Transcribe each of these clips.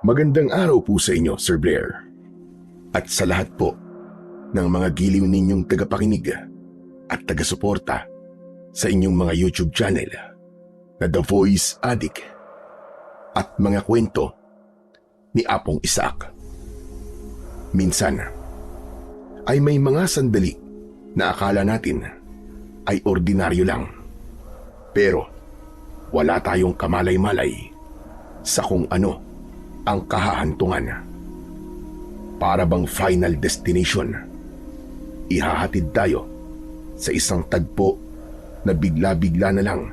Magandang araw po sa inyo, Sir Blair. At sa lahat po ng mga giliw ninyong tagapakinig at taga-suporta sa inyong mga YouTube channel na The Voice Addict at mga kwento ni Apong Isaac. Minsan ay may mga sandali na akala natin ay ordinaryo lang. Pero wala tayong kamalay-malay sa kung ano ang kahahantungan. Para bang final destination, ihahatid tayo sa isang tagpo na bigla-bigla na lang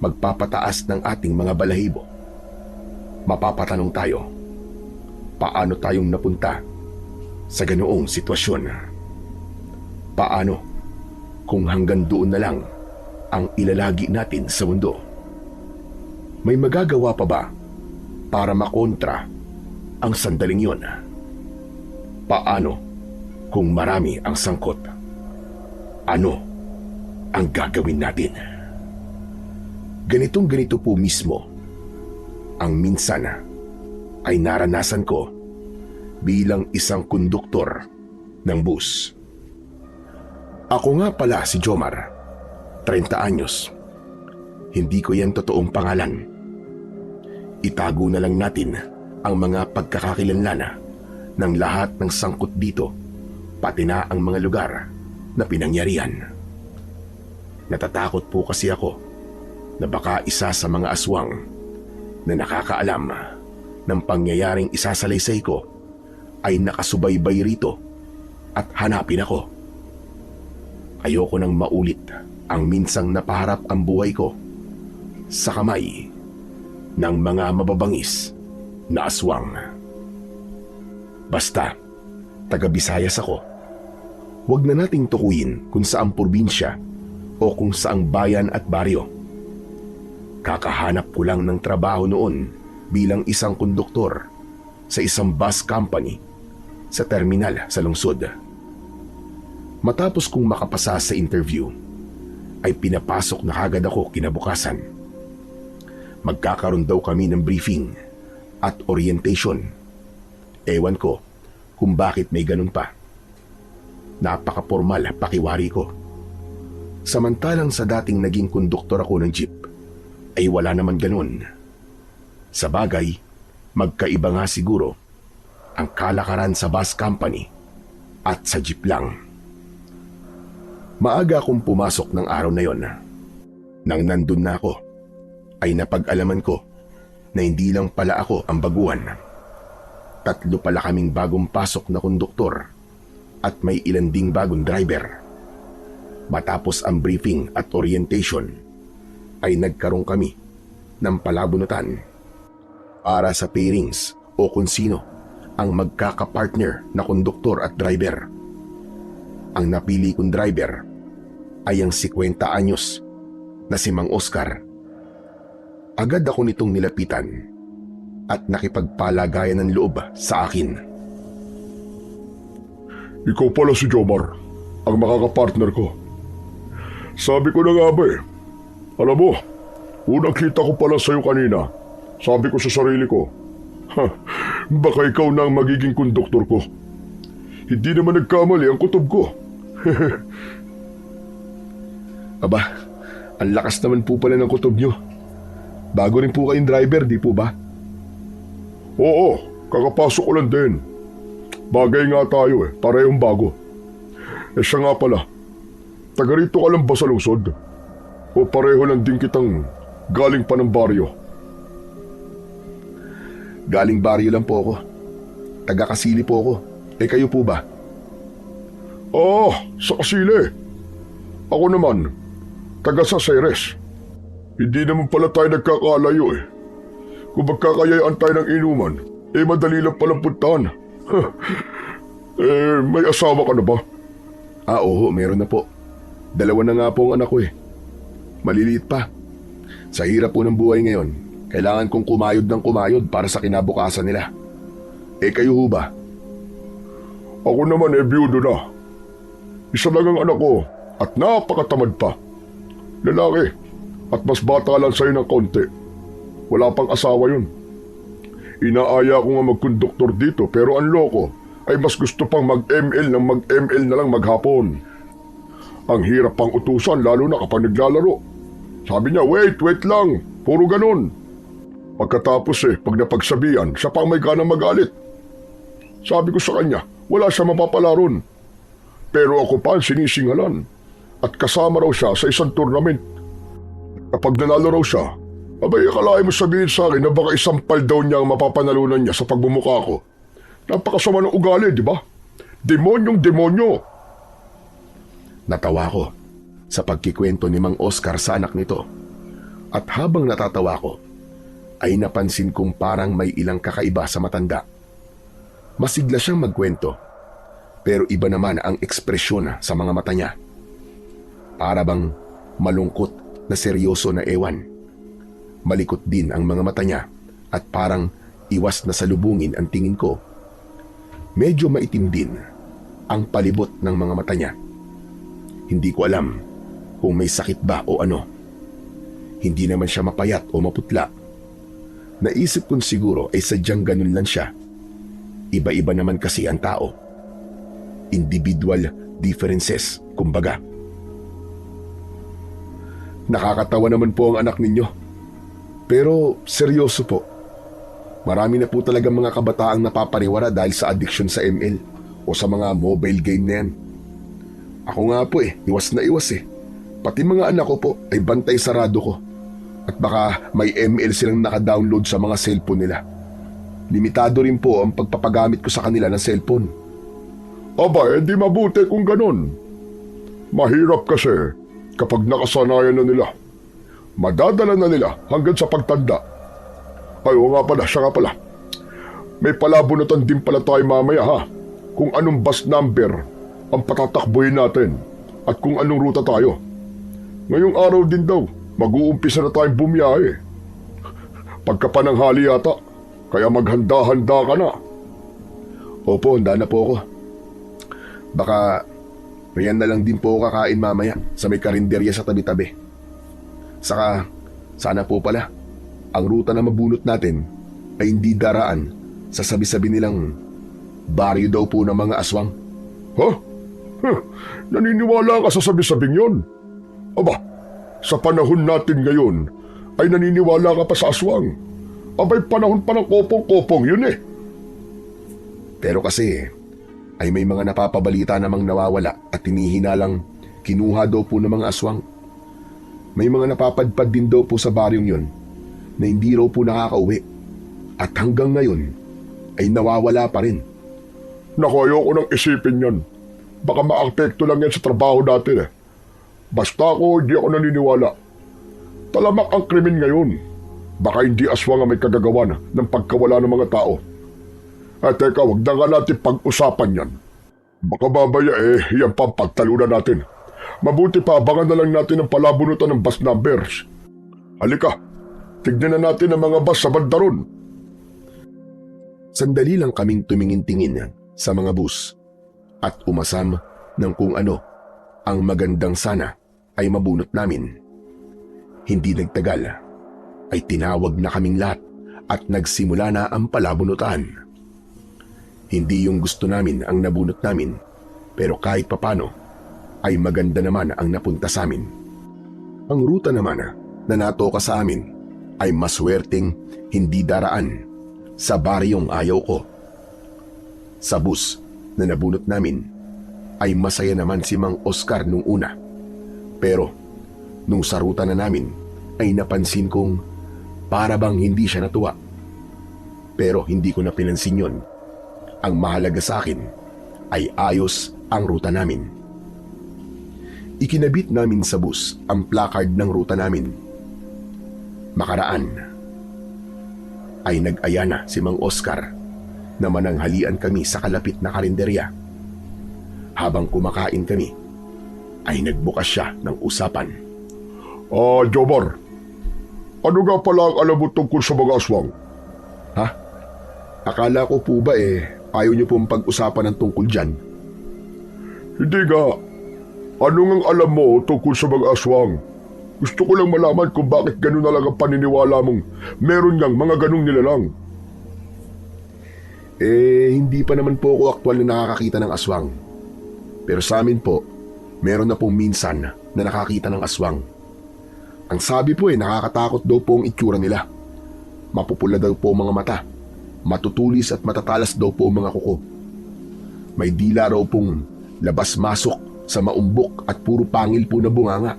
magpapataas ng ating mga balahibo. Mapapatanong tayo, paano tayong napunta sa ganoong sitwasyon? Paano kung hanggang doon na lang ang ilalagi natin sa mundo? May magagawa pa ba para makontra ang sandaling yon? Paano kung marami ang sangkot? Ano ang gagawin natin? Ganito po mismo ang minsan ay naranasan ko bilang isang konduktor ng bus. Ako nga pala si Jomar, 30 anyos. Hindi ko yan totoong pangalan. Itago na lang natin ang mga pagkakakilanlan ng lahat ng sangkot dito, pati na ang mga lugar na pinangyarihan. Natatakot po kasi ako na baka isa sa mga aswang na nakakaalam ng pangyayaring isasalaysay ko ay nakasubaybay rito at hanapin ako. Ayoko nang maulit ang minsang napaharap ang buhay ko sa kamay ng mga mababangis na aswang. Basta, taga-Visayas ako. Huwag na nating tukuyin kung saang probinsya o kung saang bayan at baryo. Kakahanap ko lang ng trabaho noon bilang isang konduktor sa isang bus company sa terminal sa lungsod. Matapos kong makapasa sa interview, ay pinapasok na agad ako kinabukasan. Magkakaroon daw kami ng briefing at orientation. Ewan ko kung bakit may ganun pa. Napaka-formal pakiwari ko. Samantalang sa dating naging konduktor ako ng jeep, ay wala naman ganun. Sa bagay, magkaiba nga siguro ang kalakaran sa bus company at sa jeep lang. Maaga akong pumasok ng araw na yon. Nang nandun na ako, ay napag-alaman ko na hindi lang pala ako ang baguhan. 3 pala kaming bagong pasok na konduktor at may ilan ding bagong driver. Matapos ang briefing at orientation, ay nagkaroon kami ng palabunutan para sa pairings o kung sino ang magkakapartner na konduktor at driver. Ang napili kong driver ay ang 50 anyos na si Mang Oscar. Agad ako nitong nilapitan at nakipagpalagayan ng loob sa akin. Ikaw pala si Jomar, ang makakapartner ko. Sabi ko na nga ba eh. Alam mo, unang kita ko pala sa'yo kanina. Sabi ko sa sarili ko, baka ikaw na ang magiging konduktor ko. Hindi naman nagkamali ang kutob ko. Aba, ang lakas naman po pala ng kutob nyo. Bago rin po kayong driver, di po ba? Oo, kakapasok ko lang din. Bagay nga tayo eh, parehong bago. Siya nga pala, taga rito ka lang ba sa lungsod? O pareho lang din kitang galing pa ng baryo? Galing baryo lang po ako. Taga Kasili po ako. Kayo po ba? Sa Kasili. Ako naman, taga Saceres. Hindi naman pala tayo nagkakalayo eh. Kung magkakayayaan tayo ng inuman, madali lang palang puntahan. May asawa ka na ba? Oo, meron na po. 2 na nga po ang anak ko eh. Maliliit pa. Sa hirap po ng buhay ngayon, kailangan kong kumayod ng kumayod para sa kinabukasan nila. Kayo ho ba? Ako naman biyudo na. Isa lang ang anak ko at napakatamad pa. Lalaki at mas bata lang sa'yo ng konti. Wala pang asawa yun. Inaaya ko nga magkonduktor dito pero ang loko ay mas gusto pang mag-ML ng mag-ML na lang maghapon. Ang hirap pang utusan lalo na kapag naglalaro. Sabi niya, wait lang, puro ganun. Pagkatapos pag napagsabihan, siya pang may ganang magalit. Sabi ko sa kanya, wala siya mapapalaron. Pero ako pa ang sinisingalan. At kasama raw siya sa isang tournament. Kapag nanalo raw siya, abay akalain mo sabihin sa akin na baka isampal daw niya ang mapapanalunan niya sa pagbumuka ko. Napakasama ng ugali, di ba? Demonyong demonyo. Natawa ko sa pagkikwento ni Mang Oscar sa anak nito. At habang natatawa ko, ay napansin kong parang may ilang kakaiba sa matanda. Masigla siyang magkwento, pero iba naman ang ekspresyon sa mga mata niya. Para bang malungkot na seryoso na ewan. Malikot din ang mga mata niya at parang iwas na salubungin ang tingin ko. Medyo maitim din ang palibot ng mga mata niya. Hindi ko alam kung may sakit ba o ano. Hindi naman siya mapayat o maputla. Naisip kong siguro ay sadyang ganun lang siya. Iba-iba naman kasi ang tao. Individual differences, kumbaga. Nakakatawa naman po ang anak ninyo. Pero seryoso po. Marami na po talaga mga kabataang napapariwara dahil sa addiction sa ML o sa mga mobile game na yan. Ako nga po iwas na iwas Pati mga anak ko po ay bantay sarado ko. At baka may ML silang naka-download sa mga cellphone nila. Limitado rin po ang pagpapagamit ko sa kanila ng cellphone. Aba, di mabuti kung ganun. Mahirap kasi kapag nakasanayan na nila. Madadala na nila hanggang sa pagtanda. Ay, oo nga pala, siya nga pala. May palabunutan din pala tayo mamaya ha. Kung anong bus number ang patatakbuhin natin at kung anong ruta tayo. Ngayong araw din daw, mag-uumpisa na tayong bumiyahe. Pagkapananghali yata, kaya maghanda-handa ka na. Opo, handa na po ako. Baka riyan na lang din po ako kakain mamaya sa may karinderya sa tabi-tabi. Saka, sana po pala, ang ruta na mabunot natin ay hindi daraan sa sabi-sabi nilang baryo daw po ng mga aswang. Ha? Naniniwala ka sa sabi-sabing yon? Aba, sa panahon natin ngayon ay naniniwala ka pa sa aswang. Abay, panahon pa ng kopong-kopong yun Pero kasi ay may mga napapabalita namang nawawala at hinihinalang kinuha daw po ng mga aswang. May mga napapadpad din daw po sa baryong yun na hindi raw po nakakauwi at hanggang ngayon ay nawawala pa rin. Naku, ayoko nang isipin yan. Baka maapekto lang yan sa trabaho natin Basta ako, hindi ako naniniwala. Talamak ang krimen ngayon. Baka hindi aswang ang may kagagawan ng pagkawala ng mga tao. Teka, wag na nga natin pag-usapan yan. Baka babaya yan pa ang pagtalunan natin. Mabuti pa, abangan na lang natin ang palabunutan ng bus numbers. Halika, tignan na natin ang mga bus sa banda ron. Sandali lang kaming tumingin-tingin sa mga bus at umasam ng kung ano ang magandang sana ay mabunot namin. Hindi nagtagal ay tinawag na kaming lahat at nagsimula na ang palabunutan. Hindi yung gusto namin ang nabunot namin, pero kahit papano ay maganda naman ang napunta sa amin. Ang ruta naman na natoka sa amin ay maswerteng hindi daraan sa baryong ayaw ko. Sa bus na nabunot namin ay masaya naman si Mang Oscar nung una. Pero nung sa ruta na namin ay napansin kong para bang hindi siya natuwa. Pero hindi ko na pinansin yun. Ang mahalaga sa akin ay ayos ang ruta namin. Ikinabit namin sa bus ang placard ng ruta namin. Makaraan ay nag-aya na si Mang Oscar na mananghalian kami sa kalapit na karinderya. Habang kumakain kami, ay nagbukas siya ng usapan. Jomar, ano nga pala ang alam mo tungkol sa mga aswang? Ha? Akala ko po ba ayaw niyo pong pag-usapan ng tungkol dyan? Hindi nga. Ano ngang alam mo tungkol sa mga aswang? Gusto ko lang malaman kung bakit ganun na lang ang paniniwala mong meron ngang mga ganung nilalang. Hindi pa naman po ako aktual na nakakakita ng aswang. Pero sa amin po, meron na po minsan na nakakita ng aswang. Ang sabi po nakakatakot daw po ang itsura nila. Mapupula daw po ang mga mata, matutulis at matatalas daw po ang mga kuko. May dila raw pong labas-masok sa maumbok at puro pangil po na bunganga.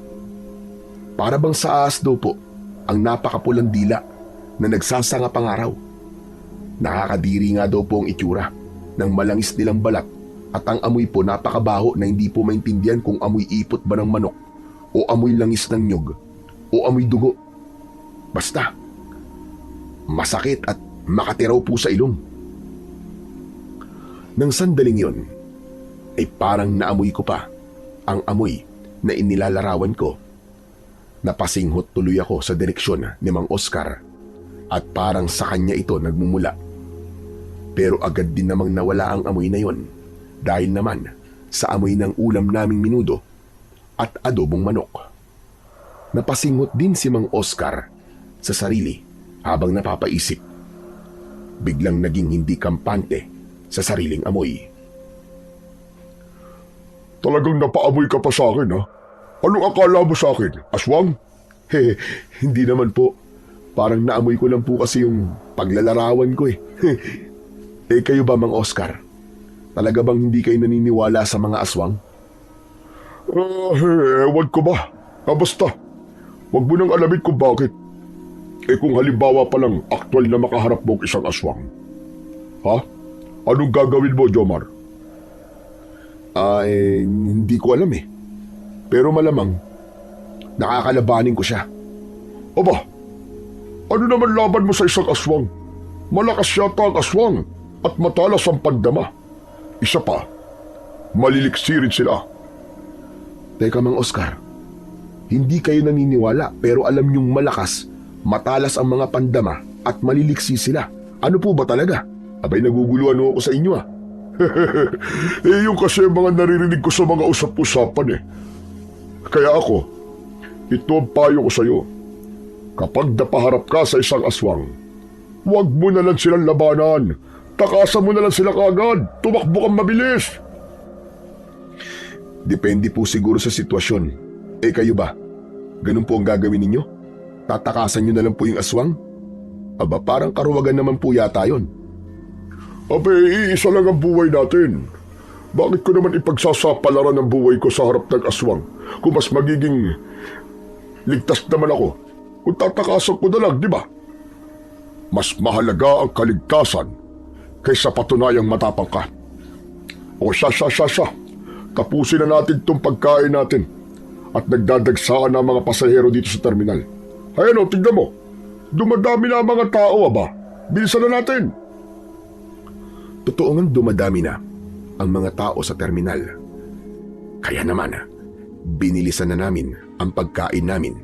Para bang sa ahas daw po ang napakapulang dila na nagsasanga pang araw. Nakakadiri nga daw po ang itsura ng malangis nilang balat at ang amoy po napakabaho na hindi po maintindihan kung amoy ipot ba ng manok o amoy langis ng nyog o amoy dugo. Basta, masakit at makatiraw po sa ilong. Nang sandaling yon, ay parang naamoy ko pa ang amoy na inilalarawan ko. Napasinghot tuloy ako sa direksyon ni Mang Oscar at parang sa kanya ito nagmumula. Pero agad din namang nawala ang amoy na yon dahil naman sa amoy ng ulam naming minudo at adobong manok. Napasinghot din si Mang Oscar sa sarili habang napapaisip. Biglang naging hindi kampante sa sariling amoy. Talagang napaamoy ka pa sa akin, ha? Anong akala mo sa akin? Aswang? Hindi naman po. Parang naamoy ko lang po kasi yung paglalarawan ko kayo ba, Mang Oscar? Talaga bang hindi kayo naniniwala sa mga aswang? Ewan ko ba? Basta, wag mo nang alamin kung bakit. Kung halimbawa pa lang aktwal na makaharap mo ang isang aswang. Ha? Anong gagawin mo, Jomar? Hindi ko alam Pero malamang, nakakalabanin ko siya. Aba, ano naman laban mo sa isang aswang? Malakas yata ang aswang at matalas ang pandama. Isa pa, maliliksirin sila. Teka, Mang Oscar, hindi kayo naniniwala pero alam niyong malakas, matalas ang mga pandama at maliliksi sila. Ano po ba talaga? Abay, naguguluhan ako sa inyo yung kasi mga naririnig ko sa mga usap-usapan Kaya ako, ito ang payo ko sa iyo. Kapag napaharap ka sa isang aswang, huwag mo na lang silang labanan. Takasan mo na lang sila kaagad. Tumakbo kang mabilis. Depende po siguro sa sitwasyon. Kayo ba? Ganun po ang gagawin ninyo? Tatakasan nyo na lang po yung aswang? Aba, parang karuwagan naman po yata yun. Iisa lang ang buhay natin. Bakit ko naman ipagsasapalaran ang buhay ko sa harap ng aswang kung mas magiging ligtas naman ako kung tatakasan ko na lang, di ba? Mas mahalaga ang kaligtasan kaysa patunayang matapang ka. O siya. Tapusin na natin itong pagkain natin at nagdadagsaan na mga pasahero dito sa terminal. Ayan tignan mo. Dumadami na ang mga tao, aba. Bilisan na natin. Totoo ngang dumadami na ang mga tao sa terminal. Kaya naman, binilisan na namin ang pagkain namin.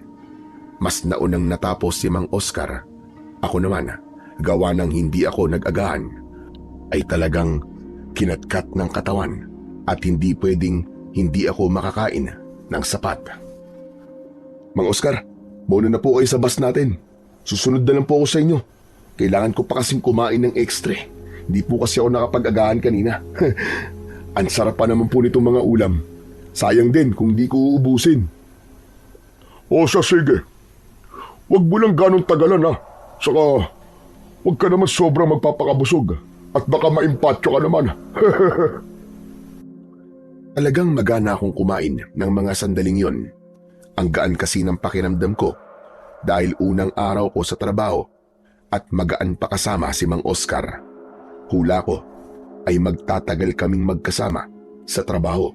Mas naunang natapos si Mang Oscar. Ako naman, gawa ng hindi ako nag-agahan, ay talagang kinatkat ng katawan at hindi pwedeng hindi ako makakain ng sapat. Mang Oscar, mauna na po kayo sa bus natin. Susunod na lang po ako sa inyo. Kailangan ko pa kasing kumain ng extra. Hindi po kasi ako nakapag-agahan kanina. Ang sarap pa naman po nitong mga ulam. Sayang din kung di ko uubusin. O sige. Huwag mo lang ganong tagalan Saka, huwag ka naman sobrang magpapakabusog at baka maimpatyo ka naman. Talagang magana akong kumain ng mga sandaling yon. Ang gaan kasi ng pakiramdam ko dahil unang araw ko sa trabaho at magaan pa kasama si Mang Oscar. Hula ko ay magtatagal kaming magkasama sa trabaho.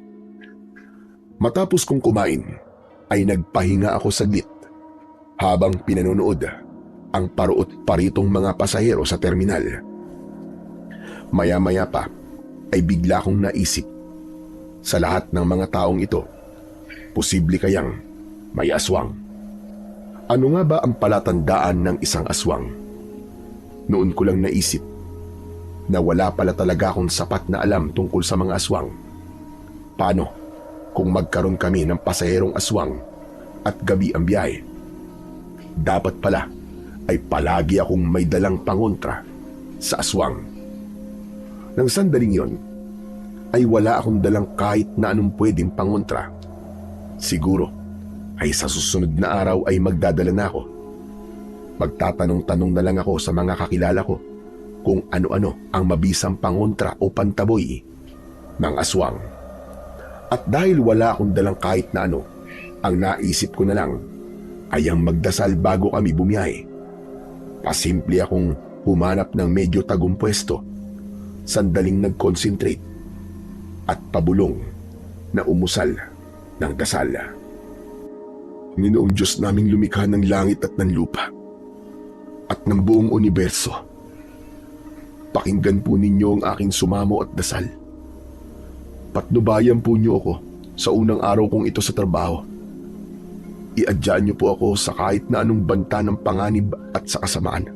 Matapos kong kumain ay nagpahinga ako saglit habang pinanonood ang paruot-paritong mga pasahero sa terminal. Maya-maya pa ay bigla kong naisip, sa lahat ng mga taong ito, posible kayang may aswang? Ano nga ba ang palatandaan ng isang aswang? Noon ko lang naisip na wala pala talaga akong sapat na alam tungkol sa mga aswang. Paano kung magkaroon kami ng pasaherong aswang at gabi ang biyahe? Dapat pala ay palagi akong may dalang pangontra sa aswang. Nang sandaling yon, ay wala akong dalang kahit na anong pwedeng pangontra. Siguro ay sa susunod na araw ay magdadala na ako. Magtatanong-tanong na lang ako sa mga kakilala ko kung ano-ano ang mabisang pangontra o pantaboy ng aswang. At dahil wala akong dalang kahit na ano, ang naisip ko na lang ay ang magdasal bago kami bumiyahe. Pasimple akong humanap ng medyo tagong pwesto, sandaling nag-concentrate at pabulong na umusal ng dasal. Nginoong Diyos naming lumikha ng langit at ng lupa at ng buong universo, pakinggan po ninyo ang aking sumamo at dasal. Patnubayan po niyo ako sa unang araw kong ito sa trabaho. Iadyaan niyo po ako sa kahit na anong banta ng panganib at sa kasamaan.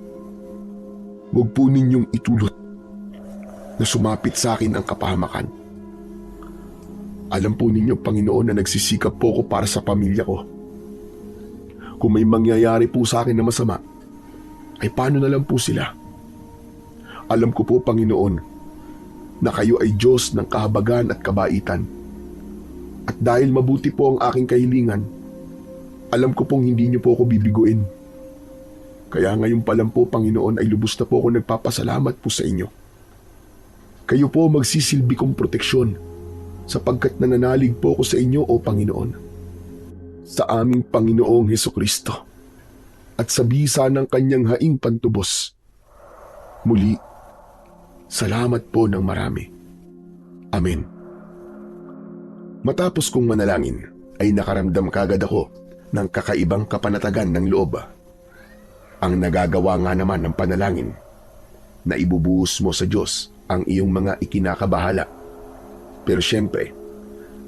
Huwag po ninyong itulot na sumapit sa akin ang kapahamakan. Alam po ninyo, Panginoon, na nagsisikap po ako para sa pamilya ko. Kung may mangyayari po sa akin na masama, ay paano na lang po sila? Alam ko po, Panginoon, na kayo ay Diyos ng kahabagan at kabaitan. At dahil mabuti po ang aking kahilingan, alam ko pong hindi niyo po ako bibiguin. Kaya ngayon pa lang po, Panginoon, ay lubos na po ako nagpapasalamat po sa inyo. Kayo po magsisilbi kong proteksyon sapagkat nananalig po ako sa inyo, O Panginoon. Sa aming Panginoong Hesukristo at sa bisa ng kanyang haing pantubos. Muli, salamat po ng marami. Amen. Matapos kong manalangin, ay nakaramdam kagad ako ng kakaibang kapanatagan ng loob. Ang nagagawa nga naman ng panalangin na ibubuhos mo sa Diyos ang iyong mga ikinakabahala. Pero siyempre,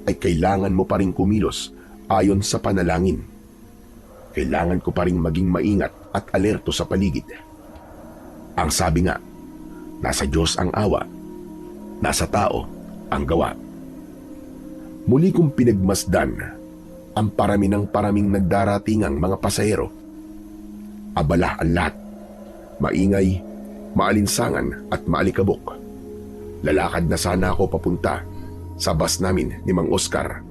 ay kailangan mo pa rin kumilos ayon sa panalangin. Kailangan ko pa rin maging maingat at alerto sa paligid. Ang sabi nga, nasa Diyos ang awa, nasa tao ang gawa. Muli kong pinagmasdan ang parami ng paraming nagdaratingang mga pasahero. Abala ang lahat, maingay, maalinsangan at maalikabok. Lalakad na sana ako papunta sa bus namin ni Mang Oscar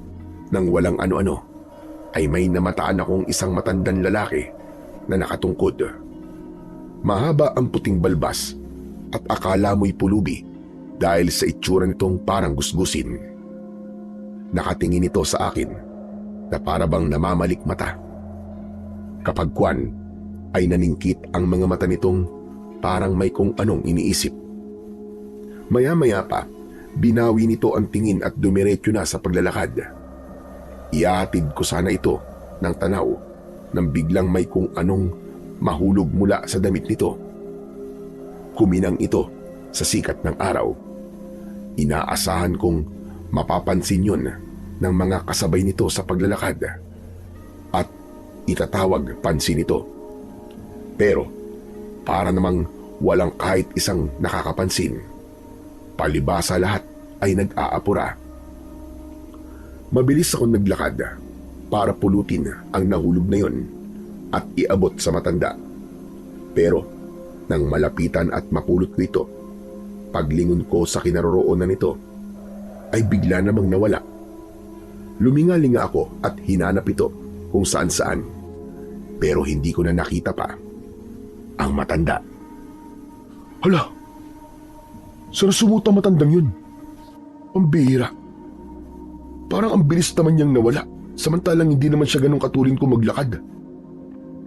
nang walang ano-ano ay may namataan akong isang matandang lalaki na nakatungkod. Mahaba ang puting balbas at akala mo'y pulubi dahil sa itsura nitong parang gusgusin. Nakatingin ito sa akin na para bang namamalik mata. Kapag kwan, ay naningkit ang mga mata nitong parang may kung anong iniisip. Maya-maya pa, binawi nito ang tingin at dumiretso na sa paglalakad. Iatid ko sana ito ng tanaw nang biglang may kung anong mahulog mula sa damit nito. Kuminang ito sa sikat ng araw. Inaasahan kong mapapansin yun ng mga kasabay nito sa paglalakad at itatawag pansin ito. Pero para namang walang kahit isang nakakapansin, palibasa lahat ay nag-aapura. Mabilis akong naglakad para pulutin ang nahulog na yon at iabot sa matanda. Pero nang malapitan at mapulot ko ito, paglingon ko sa kinaroroonan nito, ay bigla namang nawala. Lumingalinga ako at hinanap ito kung saan-saan, pero hindi ko na nakita pa ang matanda. Hala! Saan sumuta matandang yun? Ang bihira. Parang ang bilis naman niyang nawala, samantalang hindi naman siya ganun katulin ko maglakad.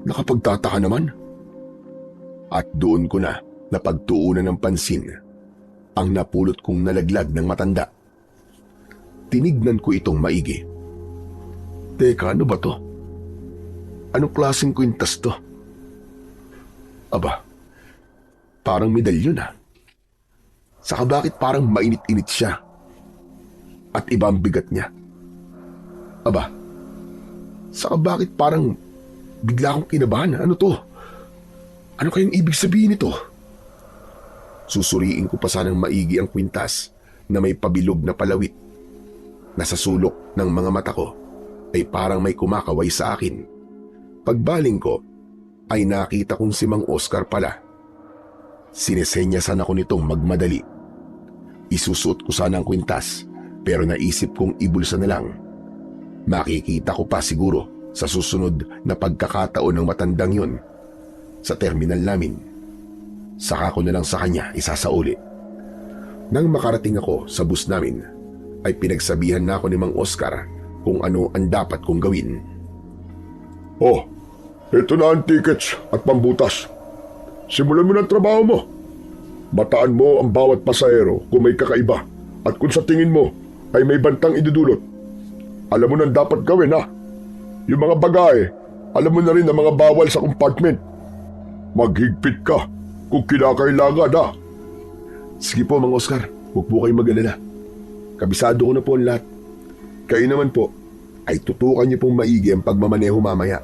Nakapagtataka naman. At doon ko na napagtuunan ng pansin ang napulot kong nalaglag ng matanda. Tinignan ko itong maigi. Teka, ano ba to? Anong klaseng kwintas to? Aba, parang medalyon ah. Saka bakit parang mainit-init siya? At iba ang bigat niya. Aba, saka bakit parang bigla akong kinabahan? Ano to? Ano kayang ibig sabihin nito? Susuriin ko pa sanang maigi ang kwintas na may pabilog na palawit. Nasa sulok ng mga mata ko ay parang may kumakaway sa akin. Pagbaling ko ay nakita kong si Mang Oscar pala. Sinesenyasan ako nitong magmadali. Isusuot ko sana ang kwintas pero naisip kong ibulsa na lang. Makikita ko pa siguro sa susunod na pagkakataon ng matandang yun sa terminal namin. Saka ko na lang sa kanya isasauli. Nang makarating ako sa bus namin, ay pinagsabihan na ako ni Mang Oscar kung ano ang dapat kong gawin. Oh, ito na ang tickets at pambutas. Simulan mo ng trabaho mo. Bataan mo ang bawat pasahero kung may kakaiba at kung sa tingin mo ay may bantang idudulot. Alam mo nang dapat gawin, ha? Yung mga bagahe, alam mo na rin ang mga bawal sa compartment. Maghigpit ka kung kinakailangan, ha? Sige po, Mang Oscar. Huwag po kayong mag-alala. Kabisado ko na po ang lahat. Kayo naman po ay tutukan niyo pong maigi ang pagmamaneho mamaya.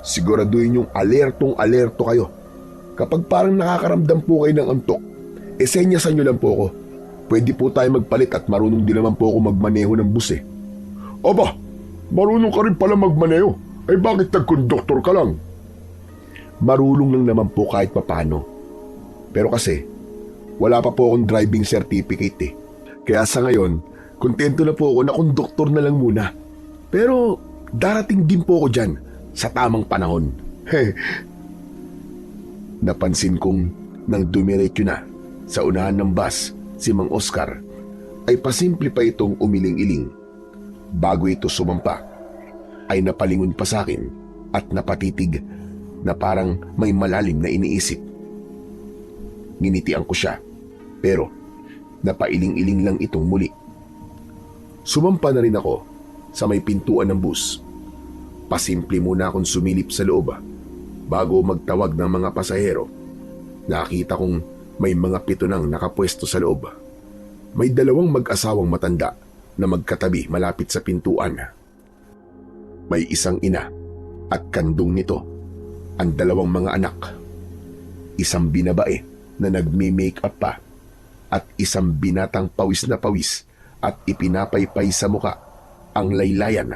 Siguraduhin yung alertong-alerto kayo. Kapag parang nakakaramdam po kayo ng antok, senyasan niyo lang po ako. Pwede po tayo magpalit at marunong din naman po ako magmaneho ng bus eh. Aba, marunong ka rin pala magmaneho. Ay bakit nagkonduktor ka lang? Marunong lang naman po kahit papano. Pero kasi, wala pa po akong driving certificate eh. Kaya sa ngayon, kontento na po ako na konduktor na lang muna. Pero darating din po ako dyan sa tamang panahon. Napansin kong nang dumiretso na sa unahan ng bus si Mang Oscar ay pasimple pa itong umiling-iling. Bago ito sumampa ay napalingon pa sa akin at napatitig na parang may malalim na iniisip. Nginitian ko siya pero napailing-iling lang itong muli. Sumampa na rin ako sa may pintuan ng bus. Pasimple muna akong sumilip sa loob bago magtawag ng mga pasahero. Nakita kong may mga 7 nang nakapwesto sa loob. May 2 mag-asawang matanda na magkatabi malapit sa pintuan. May isang ina at kandong nito ang 2 mga anak. Isang binabae na nagme-makeup pa at isang binatang pawis na pawis at ipinapaypay sa muka ang laylayan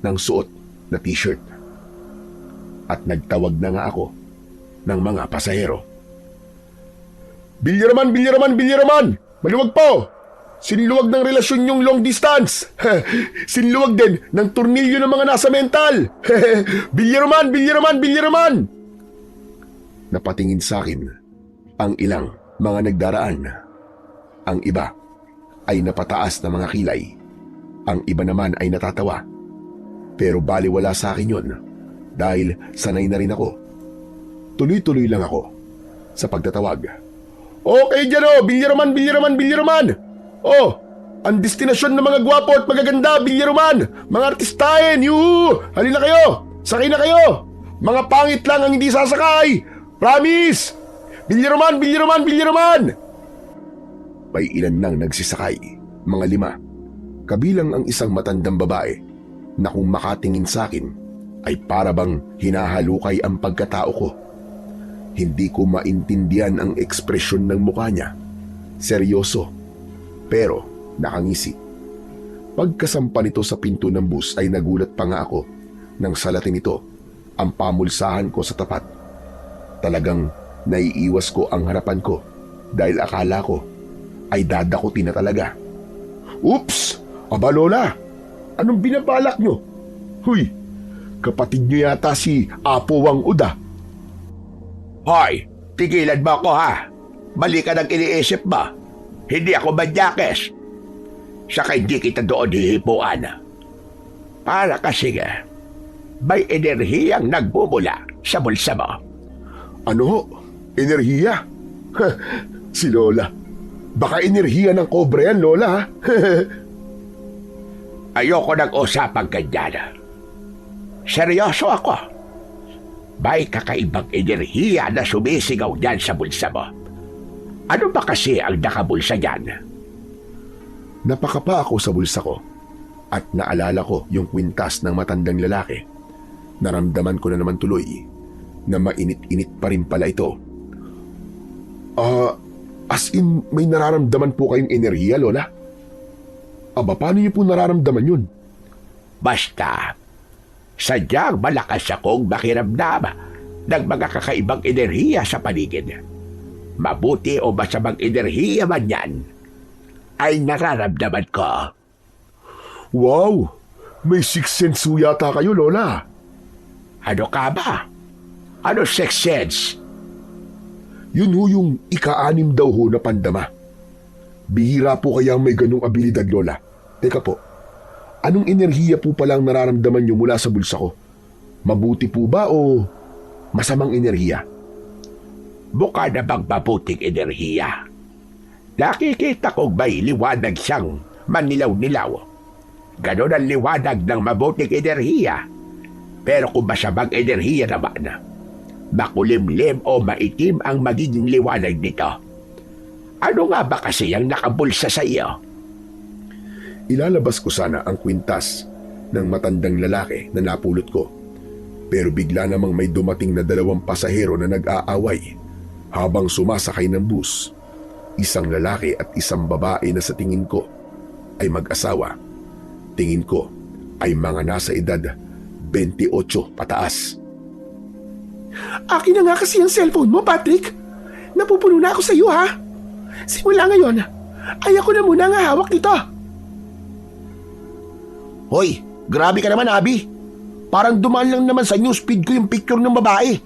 ng suot na t-shirt. At nagtawag na nga ako ng mga pasahero. Bilyaraman, bilyaraman, bilyaraman! Maluwag po! Sinluwag ng relasyon yung long distance! Sinluwag din ng tornilyo ng mga nasa mental! Bilyaraman, bilyaraman, bilyaraman! Napatingin sa akin ang ilang mga nagdaraan. Ang iba ay napataas na mga kilay. Ang iba naman ay natatawa. Pero baliwala sa akin yun dahil sanay na rin ako. Tuloy-tuloy lang ako sa pagtatawag. Okay dyan o, bilyaraman, bilyaraman, bilyaraman! Oh, ang destinasyon ng mga gwapo at magaganda, bilyaraman! Mga artistahin, yuhu! Halina kayo! Sakay na kayo! Mga pangit lang ang hindi sasakay! Promise! Bilyaraman, bilyaraman, bilyaraman! May ilan nang nagsisakay, mga 5. Kabilang ang isang matandang babae na kung makatingin sa akin ay para bang hinahalukay ang pagkatao ko. Hindi ko maintindihan ang ekspresyon ng mukha niya. Seryoso, pero nakangisi. Pagkasampa nito sa pinto ng bus ay nagulat pa nga ako nang salatin nito ang pamulsahan ko sa tapat. Talagang naiiwas ko ang harapan ko dahil akala ko ay dadakutin na talaga. Oops! Aba Lola, anong binabalak nyo? Huy, kapatid nyo yata si Apo Wang Uda. Hoy, tigilan mo ako ha. Mali ka nang iniisip mo. Hindi ako Manyakes. Saka hindi kita doon hihipuan. Para kasi may enerhiyang nagbubula sa bulsa mo. Ano ho? Enerhiya? Si Lola. Baka enerhiya ng kobra yan, Lola, ha? Ayoko nang usapang ganyan. Seryoso ako. May kakaibang enerhiya na sumisigaw dyan sa bulsa mo. Ano ba kasi ang nakabulsa dyan? Napakapa ako sa bulsa ko at naalala ko yung kwintas ng matandang lalaki. Naramdaman ko na naman tuloy na mainit-init pa rin pala ito. As in, may nararamdaman po kayong enerhiya, Lola? Aba, paano niyo po nararamdaman yun? Basta, sadyang malakas akong makiramdam ng mga kakaibang enerhiya sa paligid. Mabuti o masamang enerhiya man yan, ay nararamdaman ko. Wow! May sixth sense ho yata kayo, Lola. Ano ka ba? Ano sixth sense? Yun ho yung ika-anim daw ho na pandama. Bihira po kaya may ganong abilidad, Lola. Teka po, anong enerhiya po palang nararamdaman nyo mula sa bulsa ko? Mabuti po ba o masamang enerhiya? Mukha na bang mabuting enerhiya? Nakikita kong may liwanag siyang manilaw-nilaw. Ganon ang liwanag ng mabuting enerhiya. Pero kung masamang enerhiya naman, makulimlim o maitim ang magiging liwanag nito. Ano nga ba kasi ang nakabulsa sa iyo? Ilalabas ko sana ang kwintas ng matandang lalaki na napulot ko. Pero bigla namang may dumating na 2 pasahero na nag-aaway habang sumasakay ng bus. Isang lalaki at isang babae na sa tingin ko ay mag-asawa. Tingin ko ay mga nasa edad 28 pataas. Akin na nga kasi ang cellphone mo, Patrick. Napupuno na ako sa iyo, ha? Simula ngayon, ay ako na muna ang hawak nito. Hoy, grabe ka naman, Abi. Parang dumaan lang naman sa newsfeed ko yung picture ng babae.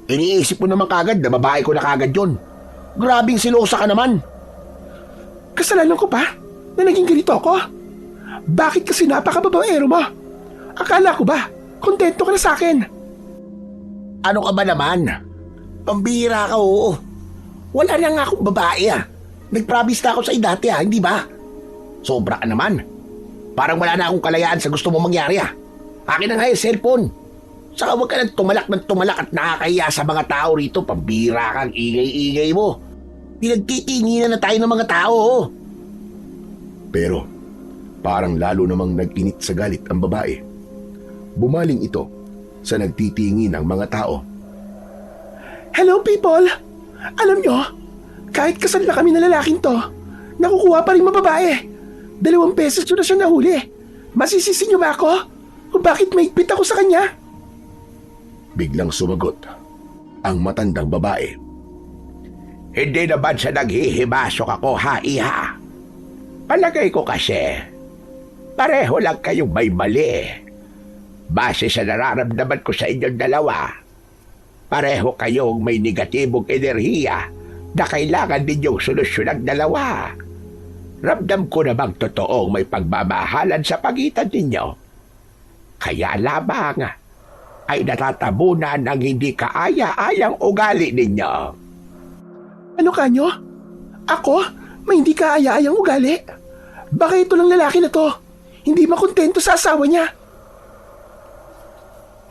Iniisip mo naman kagad na babae ko na kagad yun. Grabing silosa ka naman. Kasalanan ko pa na naging ganito ako? Bakit kasi napakababaero mo? Akala ko ba, kontento ka na sa akin? Ano ka ba naman? Pambihira ka, oo. Wala na nga akong babae, Nag-promise na ako sa dati, hindi ba? Sobra ka naman. Parang wala na akong kalayaan sa gusto mong mangyari, Akin na nga yung cellphone. Saka huwag ka ng tumalak at nakakahiya sa mga tao rito. Pambihira kang ingay-ingay mo. Pinagtitinginan na tayo ng mga tao, Pero parang lalo namang nag-init sa galit ang babae. Bumaling ito sa nagtitingin ng mga tao. Hello, people! Alam nyo, kahit kasal na kami na lalaking to, nakukuha pa rin mababae. 2 beses ko na siya nahuli. Masisisi nyo ba ako? Kung bakit maigpit ako sa kanya? Biglang sumagot ang matandang babae. Hindi naman sa naghihimasok ako, iha. Palagay ko kasi, pareho lang kayong may mali. Base sa nararamdaman ko sa inyong dalawa, pareho kayong may negatibong enerhiya na kailangan ninyong solusyon ng dalawa. Ramdam ko namang totoong may pagmamahalan sa pagitan ninyo. Kaya lamang ay natatabunan ng hindi kaaya-ayang ugali ninyo. Ano kanyo? Ako? May hindi kaaya-ayang ugali? Baka ito lang lalaki na to, hindi makontento sa asawa niya.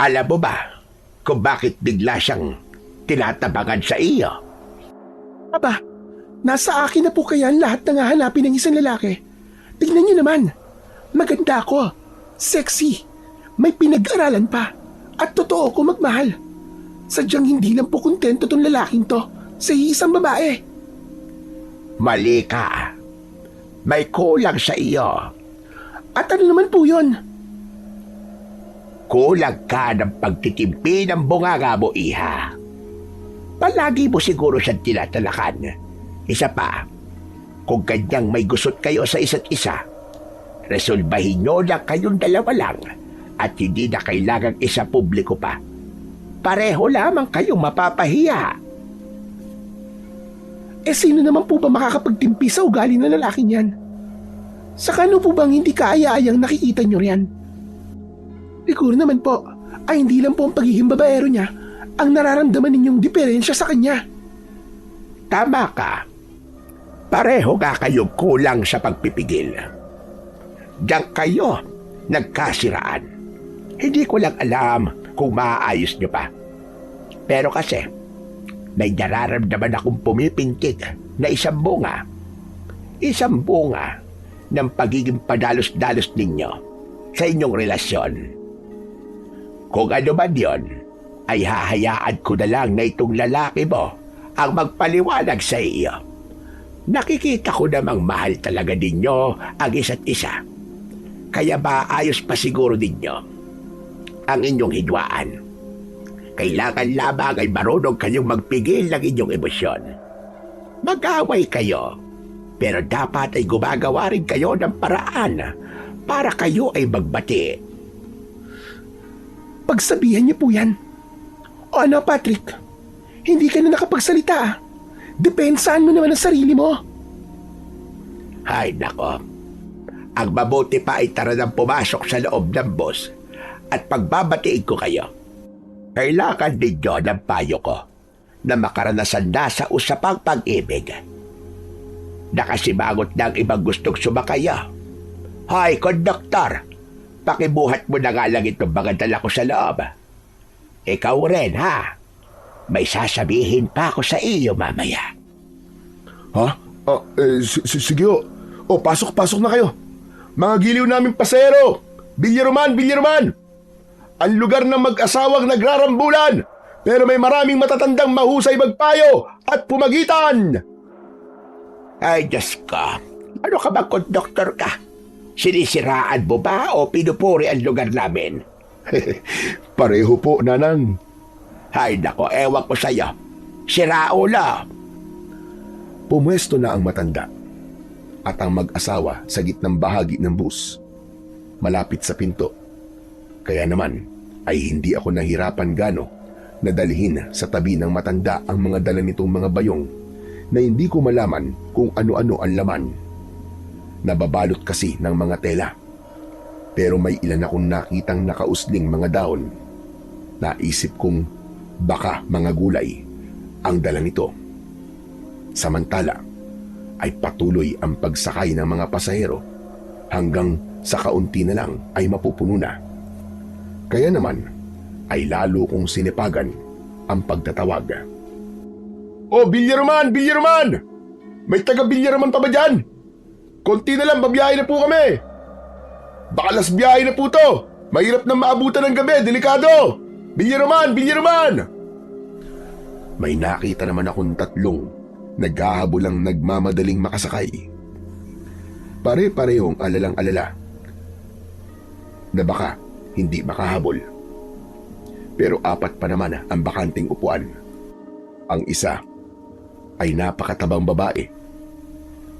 Alam mo ba kung bakit bigla siyang tinatabangan sa iyo? Aba, nasa akin na po kaya ang lahat ng hahanapin ng isang lalaki. Tignan niyo naman, maganda ako, sexy, may pinag-aralan pa, at totoo ko magmahal. Sadyang hindi lang po kontento tong lalaking to sa isang babae. Mali ka. May kulang sa iyo. At ano naman po yun? Kulang ka ng pagtitimpi ng bunganga mo, iha. Palagi mo siguro siyang tinatalakan. Isa pa, kung ganyang may gusot kayo sa isa't isa, resolbahin nyo na kayong dalawa lang at hindi na kailangang isa publiko pa. Pareho lamang kayong mapapahiya. Sino naman po ba makakapagtimpi sa ugali ng lalaki niyan? Saka ano po bang hindi kaaya-ayang nakikita nyo riyan? Siguro naman po, ay hindi lang po ang pagiging babaero niya ang nararamdaman ninyong diferensya sa kanya. Tama ka. Pareho nga kayong kulang sa pagpipigil. Diyan kayo nagkasiraan. Hindi ko lang alam kung maaayos nyo pa. Pero kasi, may nararamdaman akong pumipintig na isang bunga. Isang bunga ng pagiging padalos-dalos ninyo sa inyong relasyon. Kung ano man yon, ay hahayaan ko na lang na itong lalaki mo ang magpaliwanag sa iyo. Nakikita ko namang mahal talaga ninyo ang isa't isa. Kaya maayos pa siguro ninyo ang inyong hidwaan. Kailangan lamang ay marunong kayong magpigil ng inyong emosyon. Mag-away kayo, Pero dapat ay gumagawa rin kayo ng paraan para kayo ay magbati. Pagsabihan niyo po yan. O ano, Patrick? Hindi ka na nakapagsalita ah. Depensahan mo naman ang sarili mo. Hay nako. Ang mabuti pa ay tara nang pumasok sa loob ng bus at pagbabatiin ko kayo. Kailangan ninyo ng payo ko na makaranasan na sa usapang pag-ibig. Nakasimangot na ang ibang gustong sumakay. Hay, konduktor, pakibuhat mo na nga lang itong mga dala ko sa loob. Ikaw rin, ha? May sasabihin pa ako sa iyo mamaya. Ha? Sige o. O, pasok na kayo. Mga giliw naming pasero. Bilyaruman. Ang lugar ng mag-asawang nagrarambulan. Pero may maraming matatandang mahusay magpayo at pumagitan. Ay, Diyos ko. Ano ka ba, konduktor ka? Sinisiraan mo ba o pinupuri ang lugar namin? Pareho po, Nanang. Ay, nako, ewan ko sa'yo. Siraulo. Pumwesto na ang matanda at ang mag-asawa sa gitnang bahagi ng bus, malapit sa pinto. Kaya naman ay hindi ako nahirapan gano na dalhin sa tabi ng matanda ang mga dala nitong mga bayong na hindi ko malaman kung ano-ano ang laman. Nababalot kasi ng mga tela. Pero may ilan akong nakitang nakausling mga dahon. Naisip kong baka mga gulay ang dala nito. Samantala ay patuloy ang pagsakay ng mga pasahero hanggang sa kaunti na lang ay mapupuno na. Kaya naman ay lalo kong sinipagan ang pagtatawag. O, Bilyaruman! May taga-Bilyaruman pa ba dyan? Konti na lang, babiyahe na po kami. Bakalas biyahe na po to. Mahirap na maabutan ng gabi, delikado. Bilyaruman! May nakita naman akong tatlong naghahabulang nagmamadaling makasakay. Pare-parehong alalang-alala na baka hindi makahabol. Pero apat pa naman ang bakanting upuan. Ang isa ay napakatabang babae.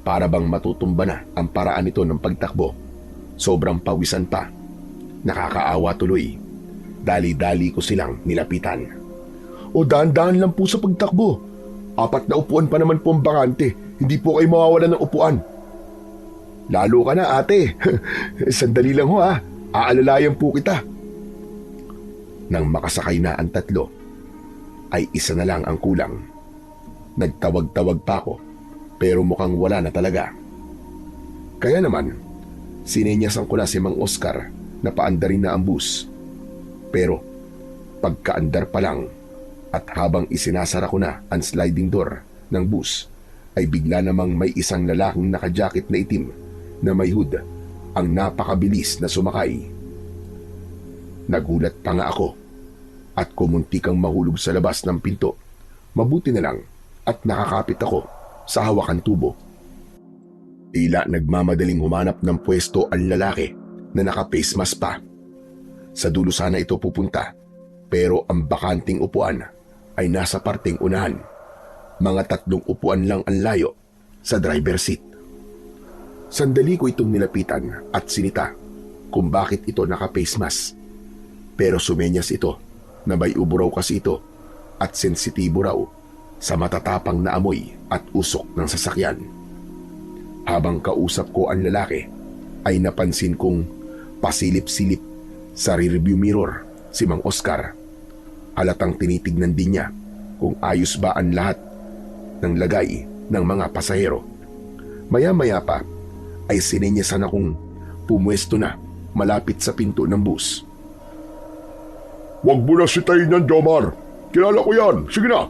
Para bang matutumba na ang paraan nito ng pagtakbo. Sobrang pawisan pa. Nakakaawa tuloy. Dali-dali ko silang nilapitan. O, dahan-dahan lang po sa pagtakbo. 4 na upuan pa naman po ang bakante. Hindi po kayo mawawalan ng upuan. Lalo ka na, ate. Sandali lang ho, ha. Aalalayan po kita. Nang makasakay na ang tatlo, ay isa na lang ang kulang. Nagtawag-tawag pa ako, pero mukhang wala na talaga. Kaya naman, sinenyasan ko na si Mang Oscar na paandarin na ang bus. Pero pagkaandar pa lang at habang isinasara ko na ang sliding door ng bus, ay bigla namang may isang lalaking nakajacket na itim na may hood ang napakabilis na sumakay. Nagulat pa nga ako at kumuntikang mahulog sa labas ng pinto. Mabuti na lang at nakakapit ako sa hawakan tubo. Tila nagmamadaling humanap ng pwesto ang lalaki na naka-face mask pa. Sa dulo sana ito pupunta, pero ang bakanting upuan ay nasa parteng unahan. Mga 3 upuan lang ang layo sa driver seat. Sandali ko itong nilapitan at sinita kung bakit ito naka-face mask. Pero sumenyas ito na may ubo raw kasi ito at sensitibo raw sa matatapang na amoy at usok ng sasakyan. Habang kausap ko ang lalaki, ay napansin kong pasilip-silip sa rearview mirror si Mang Oscar. Halatang tinitignan din niya kung ayos ba ang lahat ng lagay ng mga pasahero. Maya-maya pa ay sinenyasan akong pumwesto na malapit sa pinto ng bus. Huwag mo na sitayin yan, Jomar. Kilala ko yan. Sige na.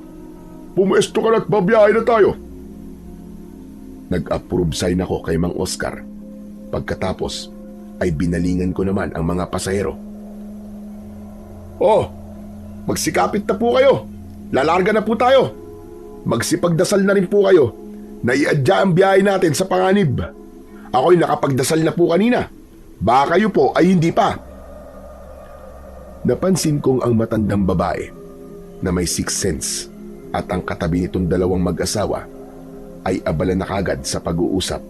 Pumuesto ka na at babiyahe na tayo. Nag-approve sign ako kay Mang Oscar. Pagkatapos ay binalingan ko naman ang mga pasahero. Oh, magsikapit na po kayo. Lalarga na po tayo. Magsipagdasal na rin po kayo na iadya ang biyahe natin sa panganib. Ako'y nakapagdasal na po kanina. Baka kayo po ay hindi pa. Napansin kong ang matandang babae na may sixth sense at ang katabi nitong dalawang mag-asawa ay abala na kagad sa pag-uusap.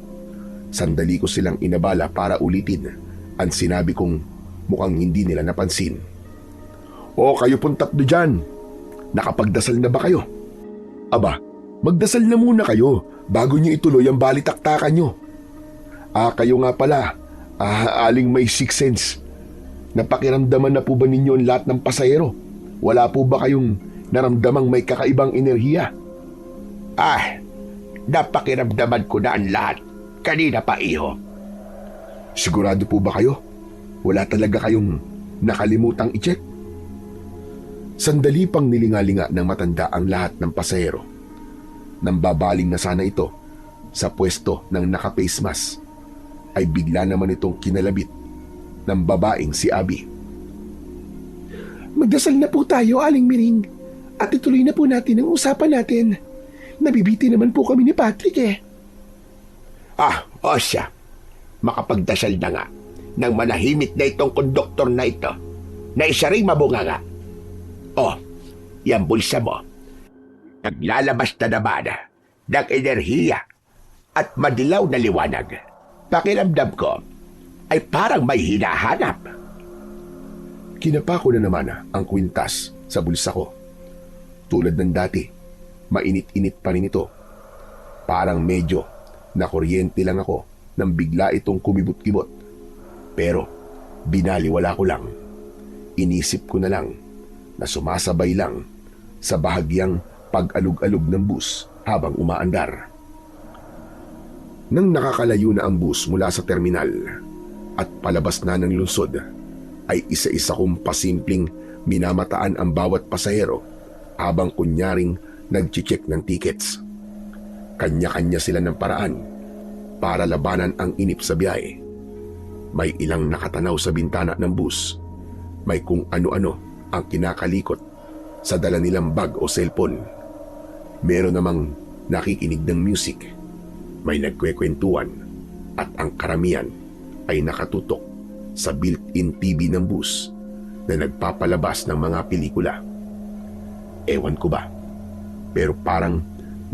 Sandali ko silang inabala para ulitin ang sinabi kong mukhang hindi nila napansin. O kayo pong tatlo dyan, nakapagdasal na ba kayo? Aba, magdasal na muna kayo bago nyo ituloy ang balitaktakan nyo. Kayo nga pala, aling may sixth sense. Napakiramdaman na po ba ninyo ang lahat ng pasahero? Wala po ba kayong naramdamang may kakaibang enerhiya? Napakiramdaman ko na ang lahat. Kanina pa, iho. Sigurado po ba kayo? Wala talaga kayong nakalimutang i-check? Sandali pang nilingalinga ng matanda ang lahat ng pasahero. Nang babaling na sana ito sa pwesto ng naka-face mask, ay bigla naman itong kinalabit ng babaeng si Abby. Magdasal na po tayo, Aling Miring. At ituloy na po natin ang usapan natin. Nabibiti naman po kami ni Patrick eh. O siya. Makapagdasal na nga nang manahimik na itong konduktor na ito na isa ring mabunganga. Yan bulsa mo. Naglalabas na naman ng enerhiya at madilaw na liwanag. Pakiramdam ko ay parang may hinahanap. Kinapa ko na naman ang kwintas sa bulsa ko. Tulad ng dati, mainit-init pa rin ito. Parang medyo nakuryente lang ako nang bigla itong kumibot-kibot. Pero binaliwala ko lang. Inisip ko na lang na sumasabay lang sa bahagyang pag-alug-alug ng bus habang umaandar. Nang nakakalayo na ang bus mula sa terminal at palabas na ng lungsod, ay isa-isa kong pasimpleng minamataan ang bawat pasahero habang kunyaring nag-check ng tickets. Kanya-kanya sila ng paraan para labanan ang inip sa biyahe. May ilang nakatanaw sa bintana ng bus. May kung ano-ano ang kinakalikot sa dala nilang bag o cellphone. Meron namang nakikinig ng music. May nagkwekwentuhan at ang karamihan ay nakatutok sa built-in TV ng bus na nagpapalabas ng mga pelikula. Ewan ko ba, pero parang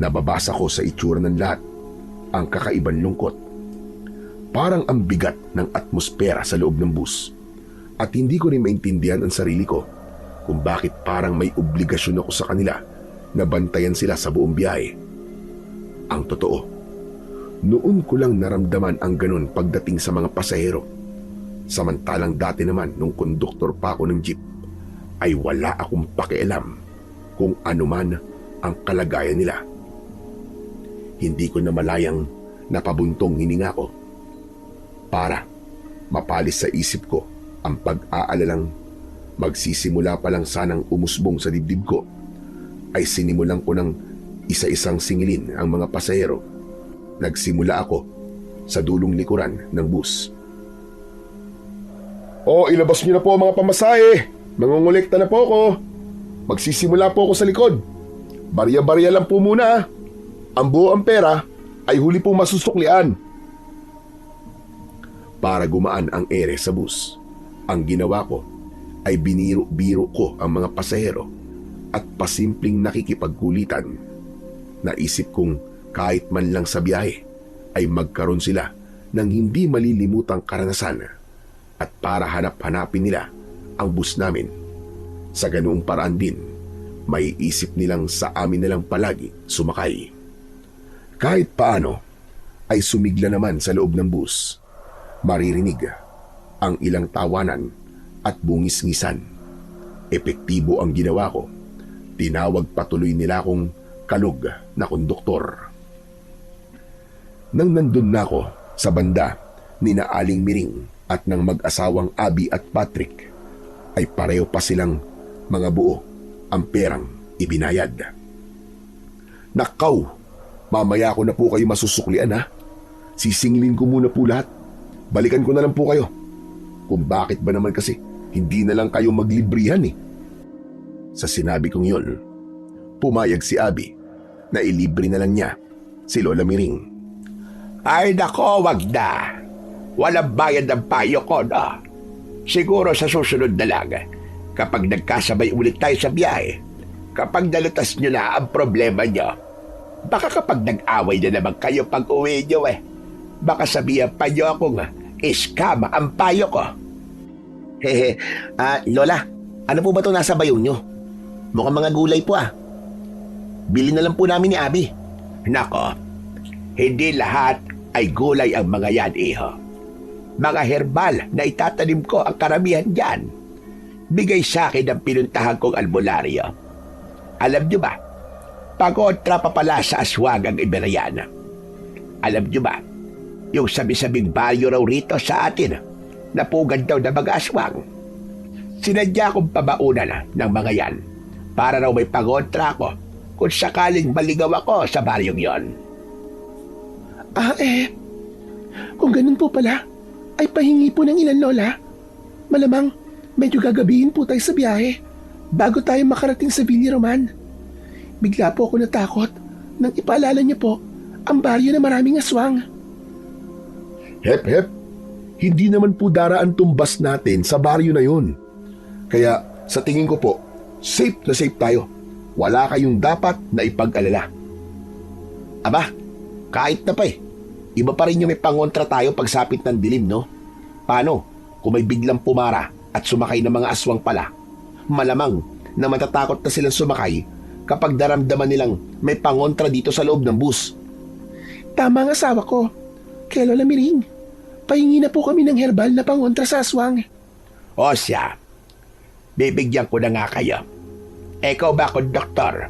nababasa ko sa itsura ng lahat ang kakaiban lungkot. Parang ang bigat ng atmosfera sa loob ng bus at hindi ko rin maintindihan ang sarili ko kung bakit parang may obligasyon ako sa kanila na bantayan sila sa buong biyahe. Ang totoo, noon ko lang naramdaman ang ganun pagdating sa mga pasahero. Samantalang dati naman nung konduktor pa ako ng jeep, ay wala akong pakialam kung ano man ang kalagayan nila. Hindi ko na malayang napabuntong hininga ko para mapalis sa isip ko ang pag-aalalang magsisimula pa lang sanang umusbong sa dibdib ko, ay sinimulan ko ng isa-isang singilin ang mga pasahero. Nagsimula ako sa dulong likuran ng bus. Ilabas niyo na po mga pamasahe. Nangungulekta na po ako. Magsisimula po ako sa likod. Barya-barya lang po muna. Ang buong pera ay huli pong masusuklian. Para gumaan ang ere sa bus, ang ginawa ko ay biniro-biro ko ang mga pasahero at pasimpleng nakikipagkulitan. Naisip kong kahit man lang sa biyahe ay magkaroon sila ng hindi malilimutang karanasan at para hanap-hanapin nila ang bus namin. Sa ganoong paraan din, may isip nilang sa amin na lang palagi sumakay. Kahit paano ay sumigla naman sa loob ng bus. Maririnig ang ilang tawanan at bungis-ngisan. Epektibo ang ginawa ko. Tinawag patuloy nila akong kalug na konduktor. Nang nandun na ako sa banda ni na Aling Miring at ng mag-asawang Abby at Patrick, ay pareho pa silang mga buo ang perang ibinayad. Nakaw, mamaya ko na po kayo masusuklian ha. Sisingilin ko muna po lahat. Balikan ko na lang po kayo. Kung bakit ba naman kasi hindi na lang kayo maglibrihan eh. Sa sinabi kong yun, pumayag si Abby na ilibre na lang niya si Lola Miring. Ay nako, wag na. Walang bayad ng payo ko, no? Siguro sa susunod na lang, kapag nagkasabay ulit tayo sa biyahe, kapag nalutas nyo na ang problema nyo, Baka kapag nag-away na naman kayo pag uwi nyo baka sabihan pa nyo akong iskama ang payo ko. Hehe, Lola, ano po ba ito nasa bayo nyo? Mukhang mga gulay po Bili na lang po namin ni Abby. Nako, hindi lahat ay gulay ang mga yan, iho. Mga herbal na itatanim ko ang karamihan dyan. Bigay sa akin ang pinuntahan kong albularyo. Alam nyo ba, pagontra pa pala sa aswang ang Iberiana. Alam nyo ba, yung sabi-sabing baryo raw rito sa atin, napugad daw na mga aswang. Sinadya kong pabaunan ng mga yan para raw may pagontra ko kung sakaling maligaw ako sa baryong yon. Kung ganun po pala, ay pahingi po ng ilan, Lola. Malamang medyo gagabihin po tayo sa biyahe bago tayo makarating sa Villa Roman. Bigla po ako natakot nang ipaalala niyo po ang baryo na maraming aswang. Hep, hindi naman po daraan tumbas natin sa baryo na yun. Kaya sa tingin ko po, safe na safe tayo. Wala kayong dapat na ipag-alala. Aba, kahit na pa iba pa rin yung may pangontra tayo pagsapit ng dilim, no? Paano kung may biglang pumara at sumakay ng mga aswang pala? Malamang na matatakot na silang sumakay kapag daramdaman nilang may pangontra dito sa loob ng bus. Tama ang asawa ko. Kaya Lola Miring, pahingi na po kami ng herbal na pangontra sa aswang. O siya, bibigyan ko na nga kayo. Ikaw ba, konduktor?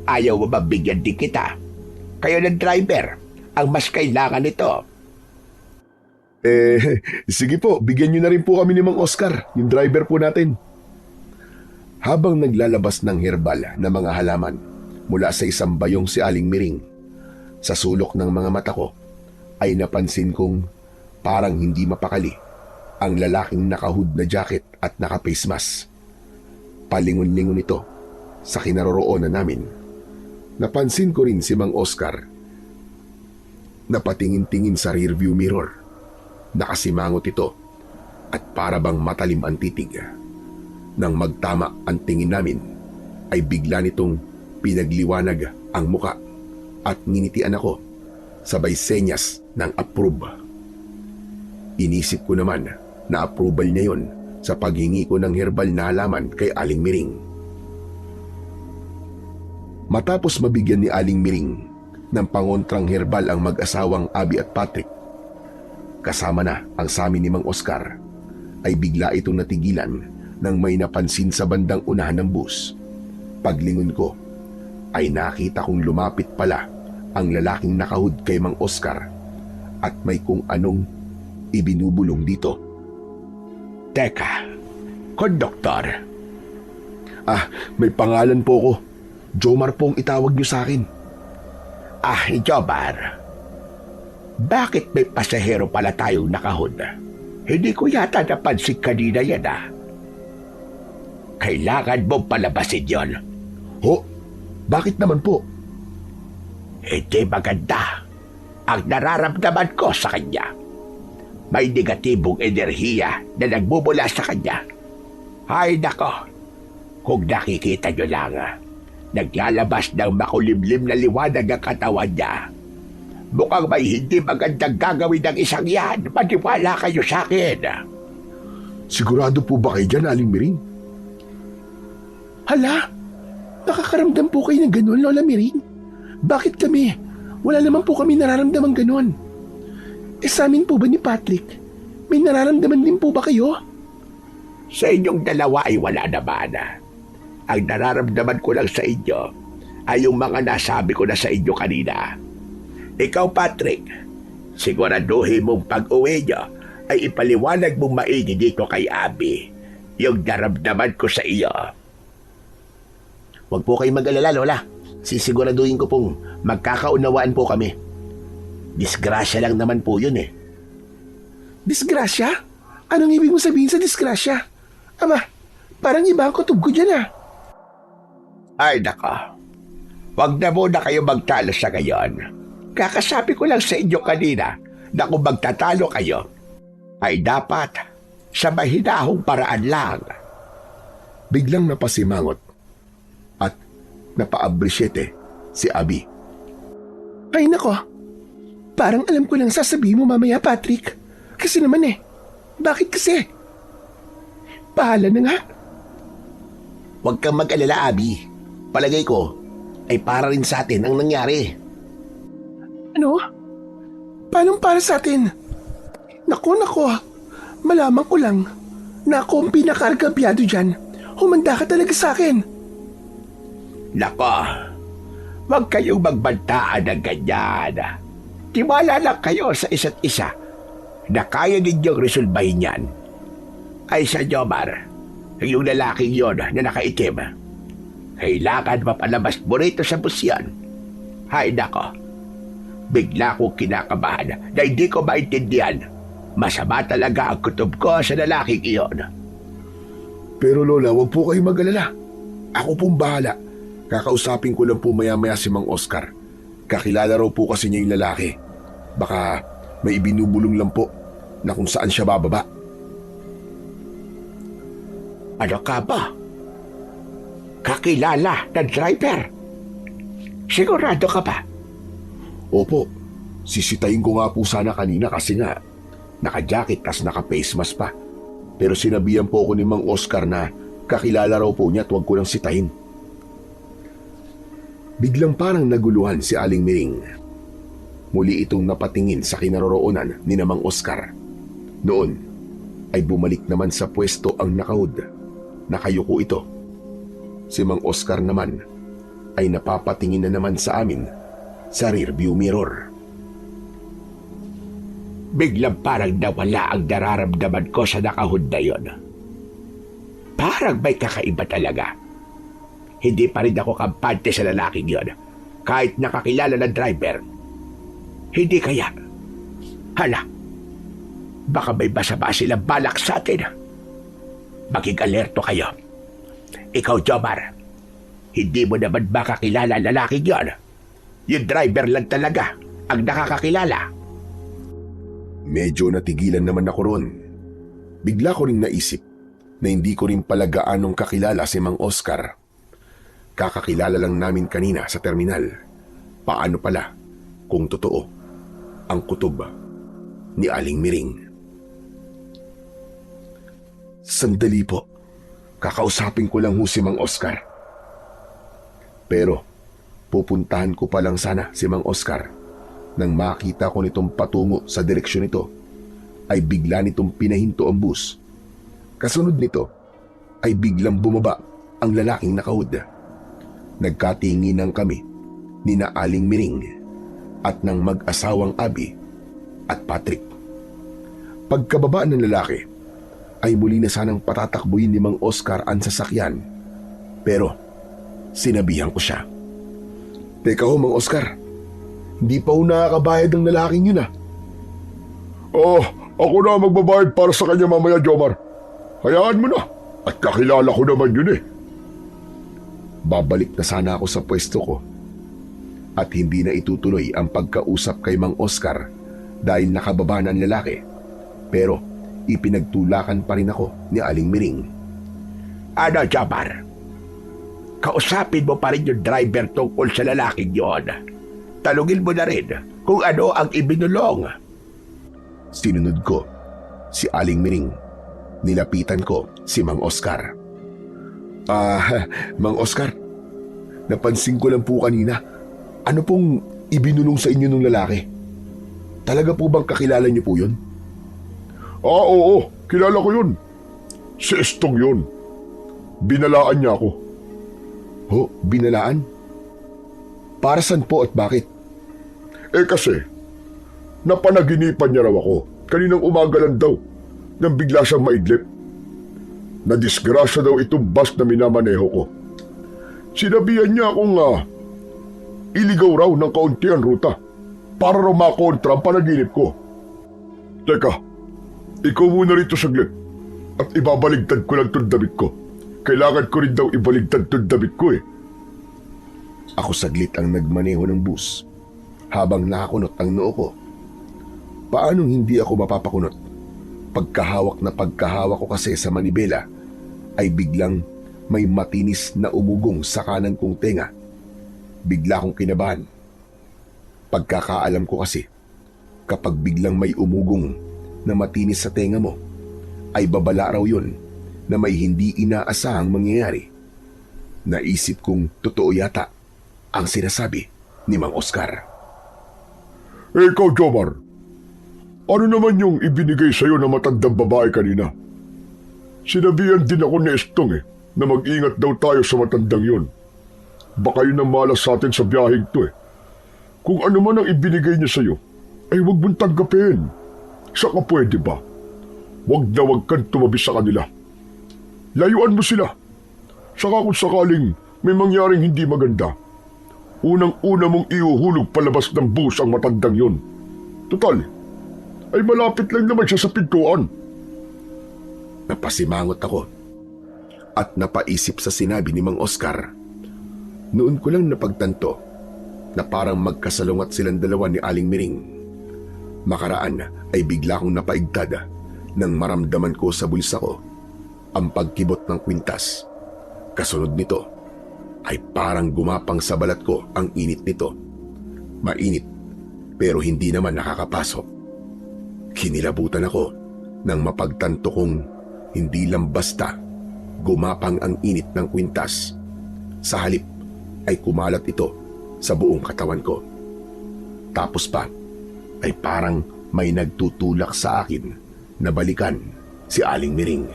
Ayaw mo ba bigyan din kita? Kayo ng driver, ang mas kailangan nito. Sige po, bigyan nyo na rin po kami ni Mang Oscar, yung driver po natin. Habang naglalabas ng herbal na mga halaman mula sa isang bayong si Aling Miring, sa sulok ng mga mata ko ay napansin kong parang hindi mapakali ang lalaking nakahood na jacket at naka-face mask. Palingon-lingon ito sa kinaroroonan namin. Napansin ko rin si Mang Oscar na patingin-tingin sa rearview mirror. Nakasimangot ito at para bang matalim ang titig. Nang magtama ang tingin namin ay bigla nitong pinagliwanag ang muka at nginitian ako sabay senyas ng approve. Inisip ko naman na approval niya yon sa paghingi ko ng herbal na halaman kay Aling Miring. Matapos mabigyan ni Aling Miring ng pangontrang herbal ang mag-asawang Abby at Patrick, kasama na ang samin ni Mang Oscar, ay bigla itong natigilan nang may napansin sa bandang unahan ng bus. Paglingon ko ay nakita kong lumapit pala ang lalaking nakahood kay Mang Oscar at may kung anong ibinubulong dito. Teka, konduktor. May pangalan po ko. Jomar pong itawag niyo sa akin. Jomar. Bakit may pasahero pala tayong nakahood? Hindi ko yata napansin kanina yan Kailangan mong palabasin yon. Ho? Bakit naman po? Hindi maganda ang nararamdaman ko sa kanya. May negatibong enerhiya na nagmumula sa kanya. Ay nako, kung nakikita nyo lang, naglalabas ng makulimlim na liwanag ang katawan niya. Mukhang may hindi magandang gagawin ng isang yan. Maniwala kayo sa akin. Sigurado po ba kayo dyan, Aling Miring? Hala, nakakaramdam po kayo ng ganun, Lola Miring? Bakit kami? Wala naman po kami nararamdaman ganun. Sa amin po ba ni Patrick? May nararamdaman din po ba kayo? Sa inyong dalawa ay wala naman. Ang nararamdaman ko lang sa inyo ay yung mga nasabi ko na sa inyo kanina. Ikaw, Patrick, siguraduhin mong pag-uwi nyo ay ipaliwanag mong maigi dito kay Abby yung naramdaman ko sa iyo. Huwag po kayong mag-alala, Lola. Sisiguraduhin ko pong magkakaunawaan po kami. Disgrasya lang naman po yun Disgrasya? Anong ibig mo sabihin sa disgrasya? Aba, parang iba ang kutob ko dyan Ay nako, wag na muna kayo magtalo sa ngayon. Kakasabi ko lang sa inyo kanina na kung magtatalo kayo, ay dapat sa mahinahong paraan lang. Biglang napasimangot at napaabrisyete si Abby. Ay nako, parang alam ko lang sasabihin mo mamaya, Patrick. Kasi naman bakit kasi? Bahala na nga. Huwag kang mag-alala, Abby. Palagay ko ay para rin sa atin ang nangyari. Ano? Paano para sa atin? Nako, malaman ko lang na ako ang pinaka-argabyado dyan. Humanda ka talaga sa akin. Nako, huwag kayong magbantaan ng ganyan. Tiwala lang kayo sa isa't isa na kaya ninyong resolbahin yan. Ay sa Jomar, yung lalaking yon na nakaitim, kailangan mapalabas mo rito sa busyan. Hay nako, bigla kong kinakabahan na hindi ko maintindihan. Masama talaga ang kutob ko sa lalaking iyon. Pero Lola, wag po kayong mag-alala. Ako pong bahala. Kakausapin ko lang po maya-maya si Mang Oscar. Kakilala raw po kasi niya yung lalaki. Baka may ibinubulong lang po na kung saan siya bababa. Ano ka ba? Kakilala ng driver? Sigurado ka ba? Opo, sisitayin ko nga po sana kanina kasi nga naka-jacket tas naka-face mask pa. Pero sinabihan po ako ni Mang Oscar na kakilala raw po niya at huwag ko lang sitahin. Biglang parang naguluhan si Aling Miring. Muli itong napatingin sa kinaroroonan ni Mang Oscar. Noon ay bumalik naman sa pwesto ang nakahood. Nakayuko ito. Si Mang Oscar naman ay napapatingin na naman sa amin sa rearview mirror. Biglang parang nawala ang nararamdaman ko sa nakahood na yon. Parang may kakaiba talaga. Hindi pa rin ako kampante sa lalaking yon, kahit nakakilala ng driver. Hindi kaya. Hala, baka may masama silang balak sa atin. Maging alerto kayo. Ikaw, Jomar, hindi mo naman makakilala ang lalaking yon. Yung driver lang talaga ang nakakakilala. Medyo natigilan naman ako ron. Bigla ko ring naisip na hindi ko rin pala gaanong kakilala si Mang Oscar. Kakakilala lang namin kanina sa terminal. Paano pala kung totoo ang kutob ni Aling Miring? Sandali po. Kakausapin ko lang ho si Mang Oscar. Pero pupuntahan ko pa lang sana si Mang Oscar. Nang makita ko nitong patungo sa direksyon nito, ay bigla nitong pinahinto ang bus. Kasunod nito, ay biglang bumaba ang lalaking nakahood. Nagkatinginan kami ni na Aling Miring at ng mag-asawang Abby at Patrick. Pagkababa ng lalaki, ay muli na sanang patatakbuhin ni Mang Oscar ang sasakyan. Pero sinabihan ko siya. Teka ho, Mang Oscar. Hindi pa ho nakakabayad ng lalaking yun . Oh, ako na magbabayad para sa kanya mamaya, Jomar. Hayaan mo na. At kakilala ko naman yun . Babalik na sana ako sa pwesto ko. At hindi na itutuloy ang pagkausap kay Mang Oscar dahil nakababa na ang lalaki. Pero ipinagtulakan pa rin ako ni Aling Miring. Ano, Jomar? Kausapin mo pa rin yung driver tungkol sa lalaking yon. Talungin mo na rin kung ano ang ibinulong. Sinunod ko si Aling Miring. Nilapitan ko si Mang Oscar. Mang Oscar, napansin ko lang po kanina. Ano pong ibinulong sa inyo ng lalaki? Talaga po bang kakilala niyo po yun? Oo, kilala ko yun. Si Estong yun. Binalaan niya ako. Ho, binalaan? Para saan po at bakit? Kasi, napanaginipan niya raw ako. Kaninang umaga lang daw, nang bigla siyang maidlip. Nadisgrasya daw itong bus na minamaneho ko. Sinabihan niya akong iligaw raw ng kaunti ang ruta para raw makontra ang panaginip ko. Teka, ikaw muna rito saglit at ibabaligtad ko lang itong damit ko. Kailangan ko rin daw ibaligtad itong damit ko . Ako saglit ang nagmaneho ng bus habang nakakunot ang noo ko. Paanong hindi ako mapapakunot? Pagkahawak ko kasi sa manibela ay biglang may matinis na umugong sa kanan kong tenga. Bigla akong kinabahan. pagkakaalam ko kasi, kapag biglang may umugong na matinis sa tenga mo, ay babala raw yun na may hindi inaasahang mangyayari. Naisip kong totoo yata ang sinasabi ni Mang Oscar. Ikaw, Jomar, ano naman yung ibinigay sa'yo ng matandang babae kanina? Sinabihan din ako ni Estong na mag-ingat daw tayo sa matandang yun. Baka yun ang malas sa atin sa biyaheng to Kung ano man ang ibinigay niya sa'yo, ay huwag mong tanggapin. Saka pwede ba? Huwag na huwag kang tumabi sa kanila. Layuan mo sila. Saka kung sakaling may mangyaring hindi maganda, unang-una mong iuhulog palabas ng bus ang matandang yun. Total, ay malapit lang naman siya sa pintuan. Napasimangot ako at napaisip sa sinabi ni Mang Oscar. Noon ko lang napagtanto na parang magkasalungat silang dalawa ni Aling Miring. Makaraan ay bigla kong napaigtada nang maramdaman ko sa bulsa ko ang pagkibot ng kwintas. Kasunod nito ay parang gumapang sa balat ko ang init nito. Mainit pero hindi naman nakakapasok. Kinilabutan ako nang mapagtanto kong hindi lang basta gumapang ang init ng kwintas. Sa halip ay kumalat ito sa buong katawan ko. Tapos pa ay parang may nagtutulak sa akin na balikan si Aling Miring.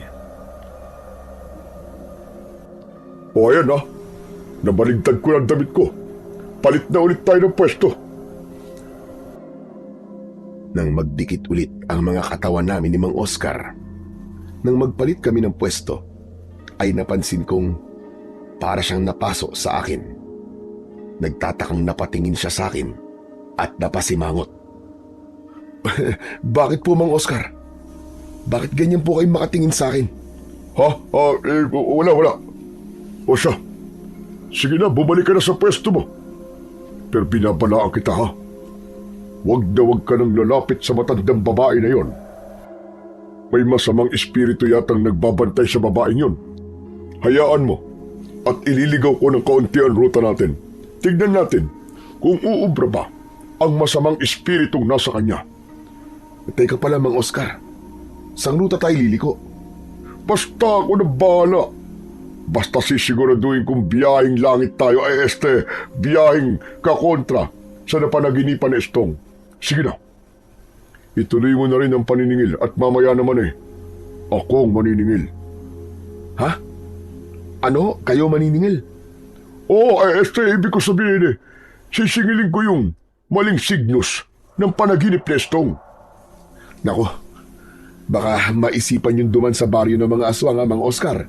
O ayan nabaligtad ko ng damit ko. Palit na ulit tayo ng pwesto. Nang magdikit ulit ang mga katawan namin ni Mang Oscar, nang magpalit kami ng pwesto, ay napansin kong para siyang napaso sa akin. Nagtatakang napatingin siya sa akin at napasimangot. Bakit po, Mang Oscar? Bakit ganyan po kayo makatingin sa akin? Wala. O siya, sige na, bumalik ka na sa pwesto mo. Pero binabalaan kita Huwag na huwag ka nang lalapit sa matandang babae na yon. May masamang espiritu yatang nagbabantay sa babaeng yon. Hayaan mo at ililigaw ko ng kaunti ang ruta natin. Tignan natin kung uubra ba ang masamang espiritong nasa kanya. Teka pala, Mang Oscar. Sang ruta tayo liliko? Basta ako na bahala. Basta sisiguraduhin kong biyaheng langit tayo ay biyaheng kakontra sa napanaginipan ni Estong. Sige na. Ituloy mo na rin ang paniningil at mamaya naman akong maniningil. Ha? Ano? Kayo maniningil? Oo, ibig ko sabihin sisingilin ko yung maling signos ng panaginip ni Estong. Nako, baka maisipan yung duman sa baryo ng mga aswang, Mang Oscar.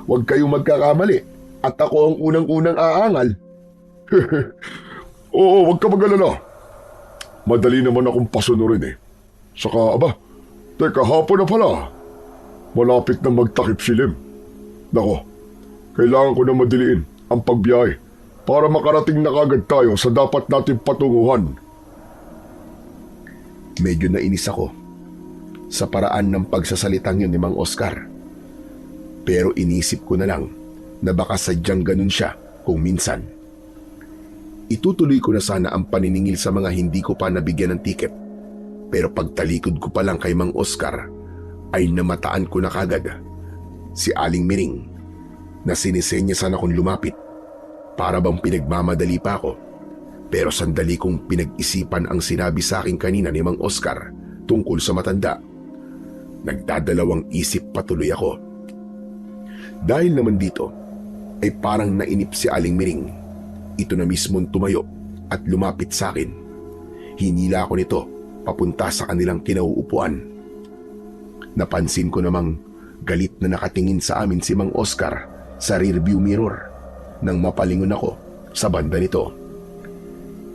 Huwag kayong magkakamali at ako ang unang-unang aangal. Oo, huwag ka mag-alala. Madali naman akong pasunurin Saka, teka, hapon na pala. Malapit na magtakip silim. Nako, kailangan ko na madiliin ang pagbiyahe para makarating na kagad tayo sa dapat natin patunguhan. Medyo nainis ako sa paraan ng pagsasalitang yun ni Mang Oscar. Pero inisip ko na lang na baka sadyang ganun siya kung minsan. Itutuloy ko na sana ang paniningil sa mga hindi ko pa nabigyan ng tiket. Pero pagtalikod ko pa lang kay Mang Oscar, ay namataan ko na kagad si Aling Miring na sinisenyasan akong lumapit. Para bang pinagmamadali pa ako. Pero sandali kong pinag-isipan ang sinabi sa akin kanina ni Mang Oscar tungkol sa matanda. Nagdadalawang isip patuloy ako. Dahil naman dito, ay parang nainip si Aling Miring. Ito na mismong tumayo at lumapit sa akin. Hinila ko nito papunta sa kanilang kinauupuan. Napansin ko namang galit na nakatingin sa amin si Mang Oscar sa rearview mirror nang mapalingon ako sa banda nito.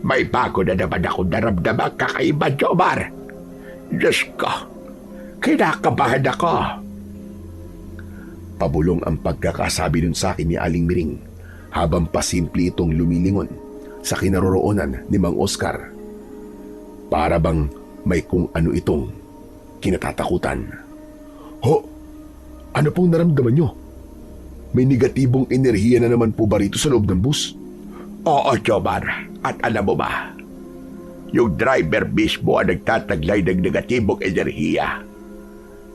May bago na naman ako naramdamang kakaiba, Jomar. Diyos ko, kinakabahan ako. Pabulong ang pagkakasabi nun sa akin ni Aling Miring habang pasimple itong lumilingon sa kinaroroonan ni Mang Oscar. Para bang may kung ano itong kinatatakutan. Ho, ano pong naramdaman nyo? May negatibong enerhiya na naman po ba rito sa loob ng bus? Oo, Jomar. At alam mo ba, Yung driver mismo ang nagtataglay ng negatibong enerhiya.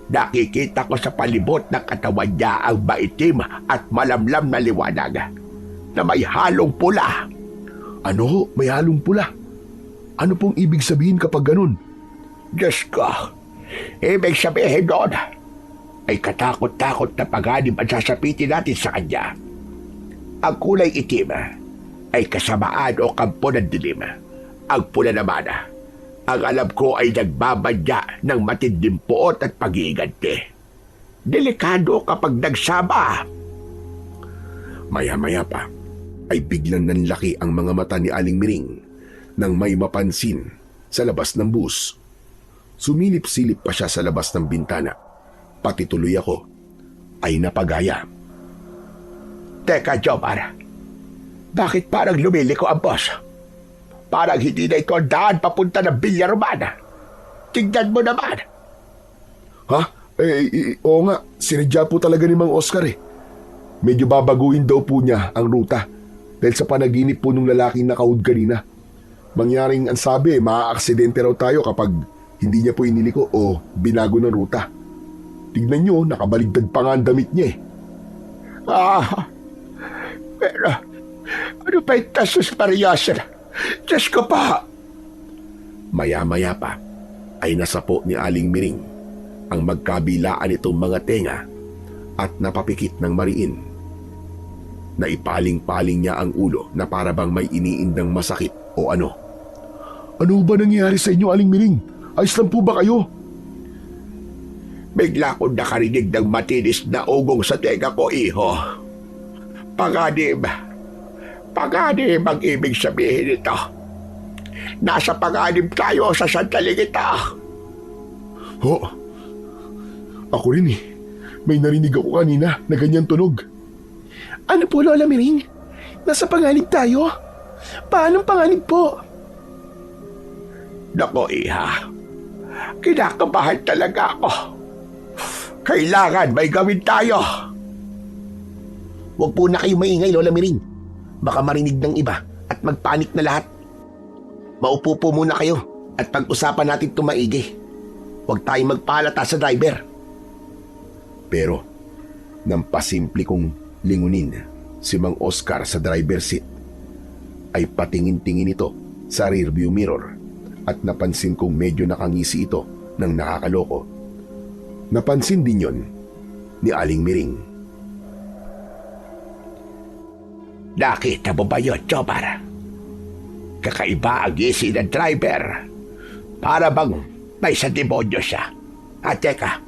Nakikita ko sa palibot ng katawan niya ang maitim at malamlam na liwanag na may halong pula. Ano ho? May halong pula? Ano pong ibig sabihin kapag ganun? Diyos ko, ibig sabihin doon ay katakot-takot na panganib ang sasapitin natin sa kanya. Ang kulay itim ay kasamaan o kampo ng dilim. Ang pula naman, ang alam ko ay nagbabadya ng matinding puot at pag-iiganti. Delikado kapag nagsama. Maya-maya pa ay biglang nanlaki ang mga mata ni Aling Miring nang may mapansin sa labas ng bus. Sumilip-silip pa siya sa labas ng bintana. Pati tuloy ako ay napagaya. Teka, Jomar. Bakit parang lumiliko ang boss? Parang hindi na ito ang daan papunta ng Villaroman. Tingnan mo naman. Ha? Oo nga. Sinadya po talaga ni Mang Oscar eh. Medyo babaguhin daw po niya ang ruta dahil sa panaginip po nung lalaking nakahood kanina. Mangyaring ang sabi, maaaksidente raw tayo kapag hindi niya po iniliko o binago ng ruta. Tignan niyo, nakabaligtad pa nga ang damit niya eh. Pero ano pa yung tasos pariyasan? Diyos ko pa! Maya-maya pa ay nasapo ni Aling Miring ang magkabilaan itong mga tenga at napapikit ng mariin. Naipaling-paling niya ang ulo na para bang may iniindang masakit o ano. Ano ba nangyayari sa inyo, Aling Miring? Ayos lang po ba kayo? Bigla akong nakarinig ng matinis na ugong sa tenga ko, iho. Panganib. Panganib ang ibig sabihin nito. Nasa panganib tayo sa sandaling ito. Ho? Ako rin eh. May narinig ako kanina na ganyan tunog. Ano po, Lola Miring? Nasa panganib tayo? Paanong panganib po? Nako, iha. Kinakabahan talaga ako. Kailangan may gawin tayo. Huwag po na kayo maingay, Lola Miring. Baka marinig ng iba at magpanik na lahat. Maupo po muna kayo at pag-usapan natin ito maigi. Huwag tayong magpalata sa driver. Pero nang pasimple kong lingunin si Mang Oscar sa driver seat, ay patingin-tingin ito sa rearview mirror at napansin kong medyo nakangisi ito ng nakakaloko. Napansin din yon ni Aling Miring. Nakita mo ba yun, Jomar? Kakaiba ang ngisi ng driver. Para bang may sa demonyo siya. At teka,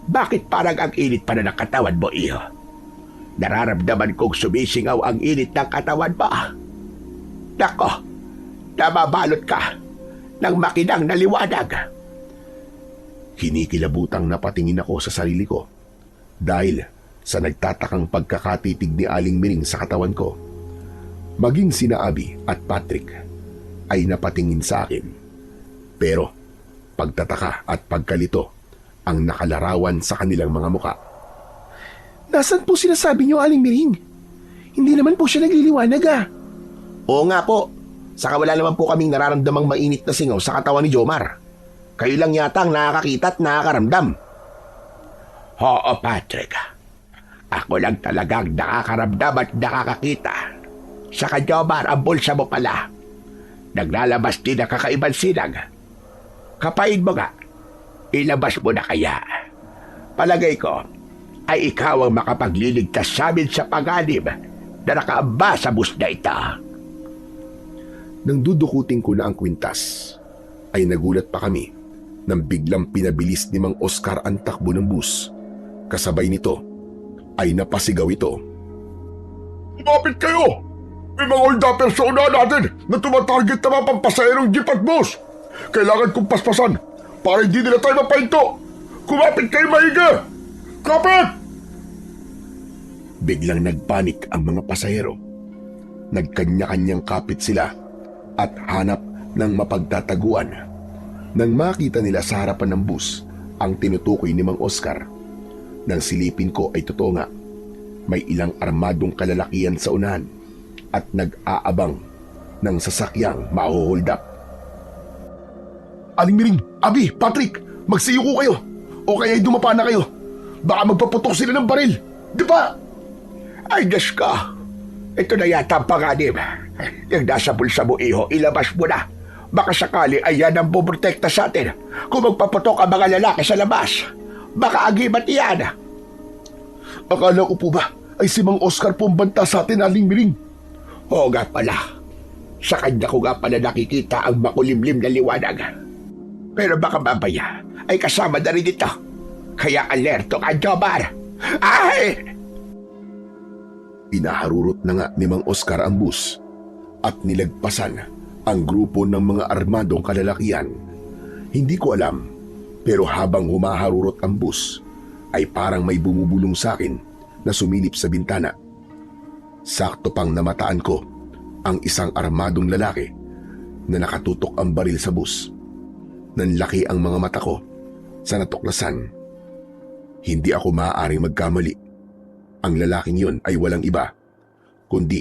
bakit parang ang init pa na ng katawan mo, iho? Nararamdaman kong sumisingaw ang init ng katawan mo. Nako, nababalot ka ng makinang na liwanag. Kinikilabutang napatingin ako sa sarili ko dahil sa nagtatakang pagkakatitig ni Aling Miring sa katawan ko. Maging sina Abby at Patrick ay napatingin sa akin. Pero pagtataka at pagkalito ang nakalarawan sa kanilang mga muka. Nasaan po sinasabi niyo, Aling Miring? Hindi naman po siya nagliliwanag Oo nga po. Saka wala naman po kaming nararamdamang mainit na singaw sa katawan ni Jomar. Kayo lang yata ang nakakakita at nakakaramdam. Oo, Patrick. Ako lang talagang nakakaramdam at nakakakita. Sa Jomar, ang bulsa mo pala. Naglalabas din ang kakaibang sinag. Kapain mo nga. Ilabas mo na kaya. Palagay ko ay ikaw ang makapagliligtas sa amin sa panganib na nakaamba sa bus na ito. Nang dudukutin ko na ang kwintas, ay nagulat pa kami nang biglang pinabilis ni Mang Oscar ang takbo ng bus. Kasabay nito ay napasigaw ito. Lumapit kayo! May mga hold-upper sa unahan natin na tumatarget na mga pampasaherong jeep at bus. Kailangan kong paspasan para hindi nila tayo mapahinto. Kumapit kayo maigi! Kapit! Biglang nagpanik ang mga pasahero. Nagkanya-kanyang kapit sila at hanap ng mapagtataguan. Nang makita nila sa harapan ng bus ang tinutukoy ni Mang Oscar, nang silipin ko ay totoo nga. May ilang armadong kalalakihan sa unahan at nag-aabang ng sasakyang mahuhold up. Aling Miring, Abi, Patrick, magsiyuko kayo. O kaya dumapa na kayo. Baka magpaputok sila ng baril. Di ba? Ay, Diyos ko. Ito na yata ang panganib. Yung nasa bulsa mo, iho, ilabas mo na. Baka sakali ay yan ang buprotekta sa atin. Kung magpaputok ang mga lalaki sa labas, baka agibat yan. Akala ko po ba ay si Mang Oscar po ang banta sa atin, Aling Miring? Oo nga pala. Sa kanya ko nga pala nakikita ang makulimlim na liwanag. Pero baka mamaya ay kasama na rin ito. Kaya alerto ka, Jomar. Ay! Inaharurot na nga ni Mang Oscar ang bus at nilagpasan ang grupo ng mga armadong kalalakian. Hindi ko alam, pero habang humaharurot ang bus, ay parang may bumubulong sa akin na sumilip sa bintana. Sakto pang namataan ko ang isang armadong lalaki na nakatutok ang baril sa bus. Nanlaki ang mga mata ko sa natuklasan. Hindi ako maaaring magkamali. Ang lalaking yun ay walang iba, kundi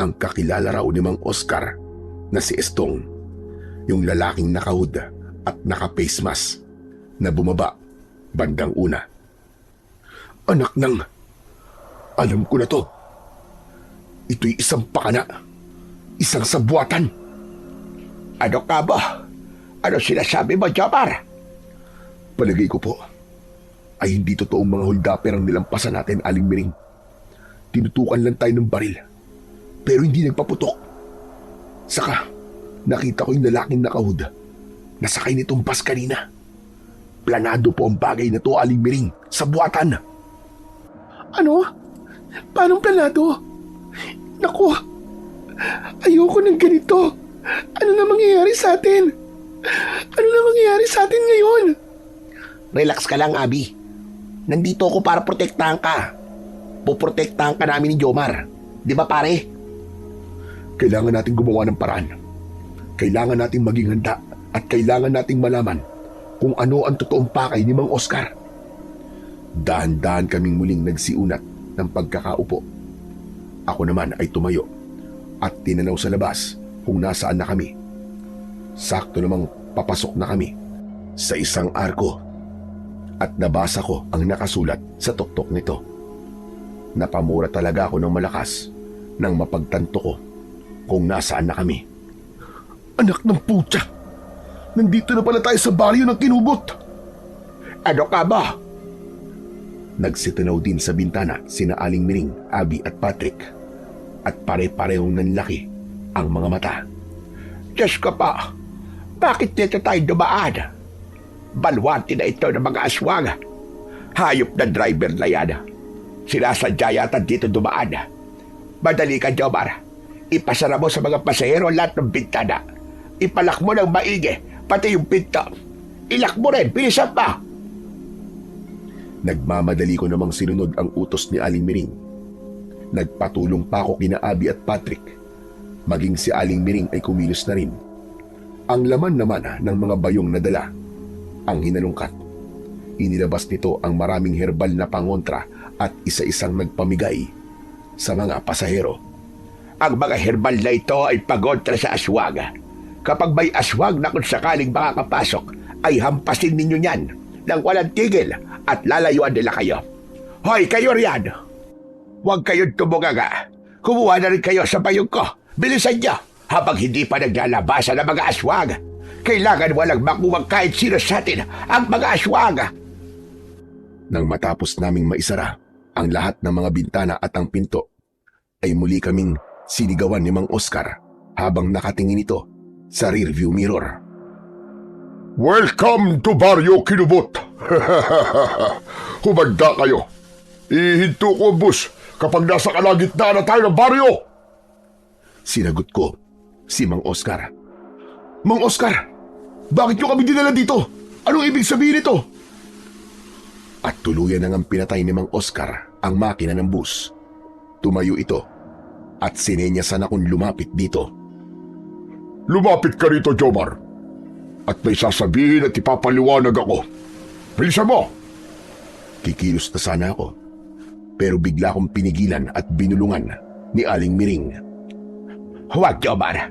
ang kakilala raw ni Mang Oscar na si Estong, yung lalaking nakahood at naka-face mask na bumaba bandang una. Anak ng... Alam ko na to. Ito'y isang pakana. Isang sabwatan. Ano ka ba? Ano sinasabi mo, Jomar? Palagay ko po ay hindi totoong mga holdaper ang nilampasan natin, Aling Miring. Tinutukan lang tayo ng baril, pero hindi nagpaputok. Saka, nakita ko yung lalaking nakahood na sakay nitong bus kanina. Planado po ang bagay na to, Aling Miring, sa buwatan. Ano? Paanong planado? Naku, ayoko ng ganito. Ano na mangyayari sa atin? Ano na mangyayari sa atin ngayon? Relax ka lang, Abi. Nandito ako para protektahan ka. Puprotektahan ka namin ni Jomar. Di ba, pare? Kailangan nating gumawa ng paraan. Kailangan nating maging handa at kailangan nating malaman kung ano ang totoong pakay ni Mang Oscar. Dahan-dahan kaming muling nagsiunat ng pagkakaupo. Ako naman ay tumayo at tinanaw sa labas kung nasaan na kami. Sakto namang papasok na kami sa isang arko at nabasa ko ang nakasulat sa tuktok nito. Napamura talaga ako ng malakas nang mapagtanto ko kung nasaan na kami. Anak ng putya! Nandito na pala tayo sa baryo ng Kinubot! Ano ka ba? Nagsitanaw din sa bintana sina Aling Miring, Abi at Patrick. At pare-parehong nanlaki ang mga mata. Diyos ko pa, bakit dito tayo dumaan? Balwarte na ito ng mga aswang. Hayop na driver na yan. Sinasadya yata dito dumaan. Madali ka, Jomar. Ipasara mo sa mga pasahero lahat ng bintana. Ipalak mo ng maigi, pati yung pinto. Ilak mo rin, bilisan pa. Nagmamadali ko namang sinunod ang utos ni Aling Miring. Nagpatulong pa ako kina Abi at Patrick. Maging si Aling Miring ay kumilos na rin. Ang laman naman ng mga bayong na dala ang hinalungkat. Inilabas nito ang maraming herbal na pangontra at isa-isang nagpamigay sa mga pasahero. Ang mga herbal na ito ay pagontra sa aswang. Kapag may aswang na kung sakaling makakapasok, ay hampasin ninyo yan nang walang tigil at lalayuan nila kayo. Hoy, kayo riyan! Huwag kayong tumugaga. Kumuha na rin kayo sa bayong ko. Bilisan niyo habang hindi pa naglalabasan ang mga aswang. Kailangan walang makuwang kahit sino sa atin ang mga aswang. Nang matapos naming maisara ang lahat ng mga bintana at ang pinto, ay muli kaming sinigawan ni Mang Oscar habang nakatingin ito sa rearview mirror. Welcome to Baryo Kinubot! Humanda kayo. Ihinto ko ang bus kapag nasa kalagitnaan na tayo ng baryo! Sinagot ko si Mang Oscar. Mang Oscar, bakit nyo kami dinala dito? Anong ibig sabihin nito? At tuluyan nang pinatay ni Mang Oscar ang makina ng bus. Tumayo ito at sinenyasan akong lumapit dito. Lumapit ka rito, Jomar. At may sasabihin at ipapaliwanag ako. Bilisan mo! Kikilos na sana ako, pero bigla akong pinigilan at binulungan ni Aling Miring. Huwag, Jomar.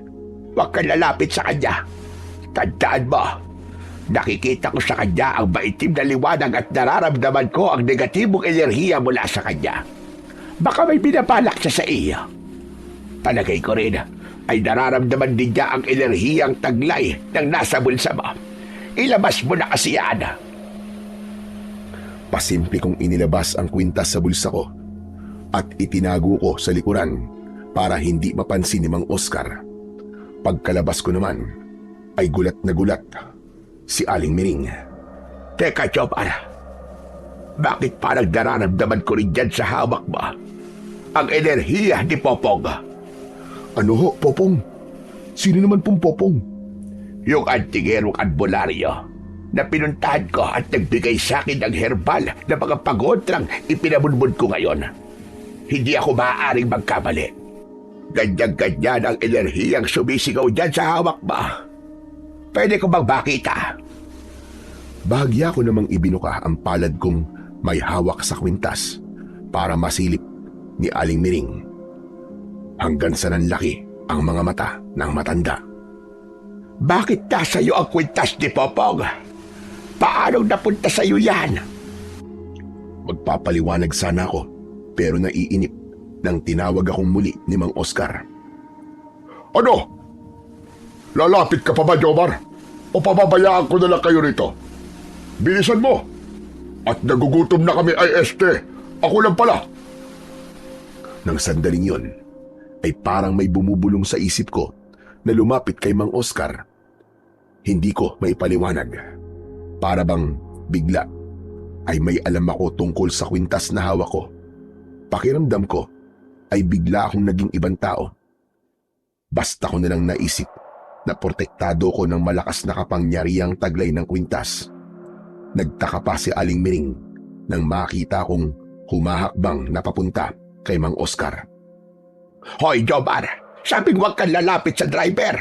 Huwag kang lalapit sa kanya. Tandaan mo, Nakikita ko sa kanya ang maitim na liwanag at nararamdaman ko ang negatibong enerhiya mula sa kanya. Baka may binabalak siya sa iyo. Palagay ko rin ay nararamdaman din niya ang enerhiyang taglay ng nasa bulsa mo. Ilabas mo na kasi yan. Pasimple kong inilabas ang kwintas sa bulsa ko at itinago ko sa likuran para hindi mapansin ni Mang Oscar. Pagkalabas ko naman ay gulat na gulat si Aling Miring. Teka, Jomar. Bakit parang nararamdaman ko rin dyan sa hawak mo ang enerhiya ni Popong? Ano ho, Popong? Sino naman pong Popong? Yung antingerong albularyo na pinuntahan ko at nagbigay sa akin ng herbal na mga pagontrang ipinabunbun ko ngayon. Hindi ako maaaring magkamali. Ganyan-ganyan ang enerhiyang sumisigaw dyan sa hawak mo. Pwede ko bang makita? Bahagya ko namang ibinuka ang palad kong may hawak sa kwintas para masilip ni Aling Miring. Hanggang sa nanlaki ang mga mata ng matanda. Bakit nasa iyo ang kwintas ni Popong? Paano napunta sa iyo yan? Magpapaliwanag sana ako pero naiinip nang tinawag akong muli ni Mang Oscar. Ano? Lalapit ka pa ba, Jomar? O pababayaan ko na lang kayo rito? Bilisan mo! At nagugutom na kami ay Ako lang pala. Nang sandaling yon, ay parang may bumubulong sa isip ko na lumapit kay Mang Oscar. Hindi ko maipaliwanag. Para bang bigla ay may alam ako tungkol sa kwintas na hawak ko. Pakiramdam ko ay bigla akong naging ibang tao. Basta ko nalang naisip na protektado ko ng malakas na kapangyarihang taglay ng kwintas. Nagtaka pa si Aling Miring nang makita kong humahakbang na papunta kay Mang Oscar. Hoy, Jomar! Sabing huwag kang lalapit sa driver.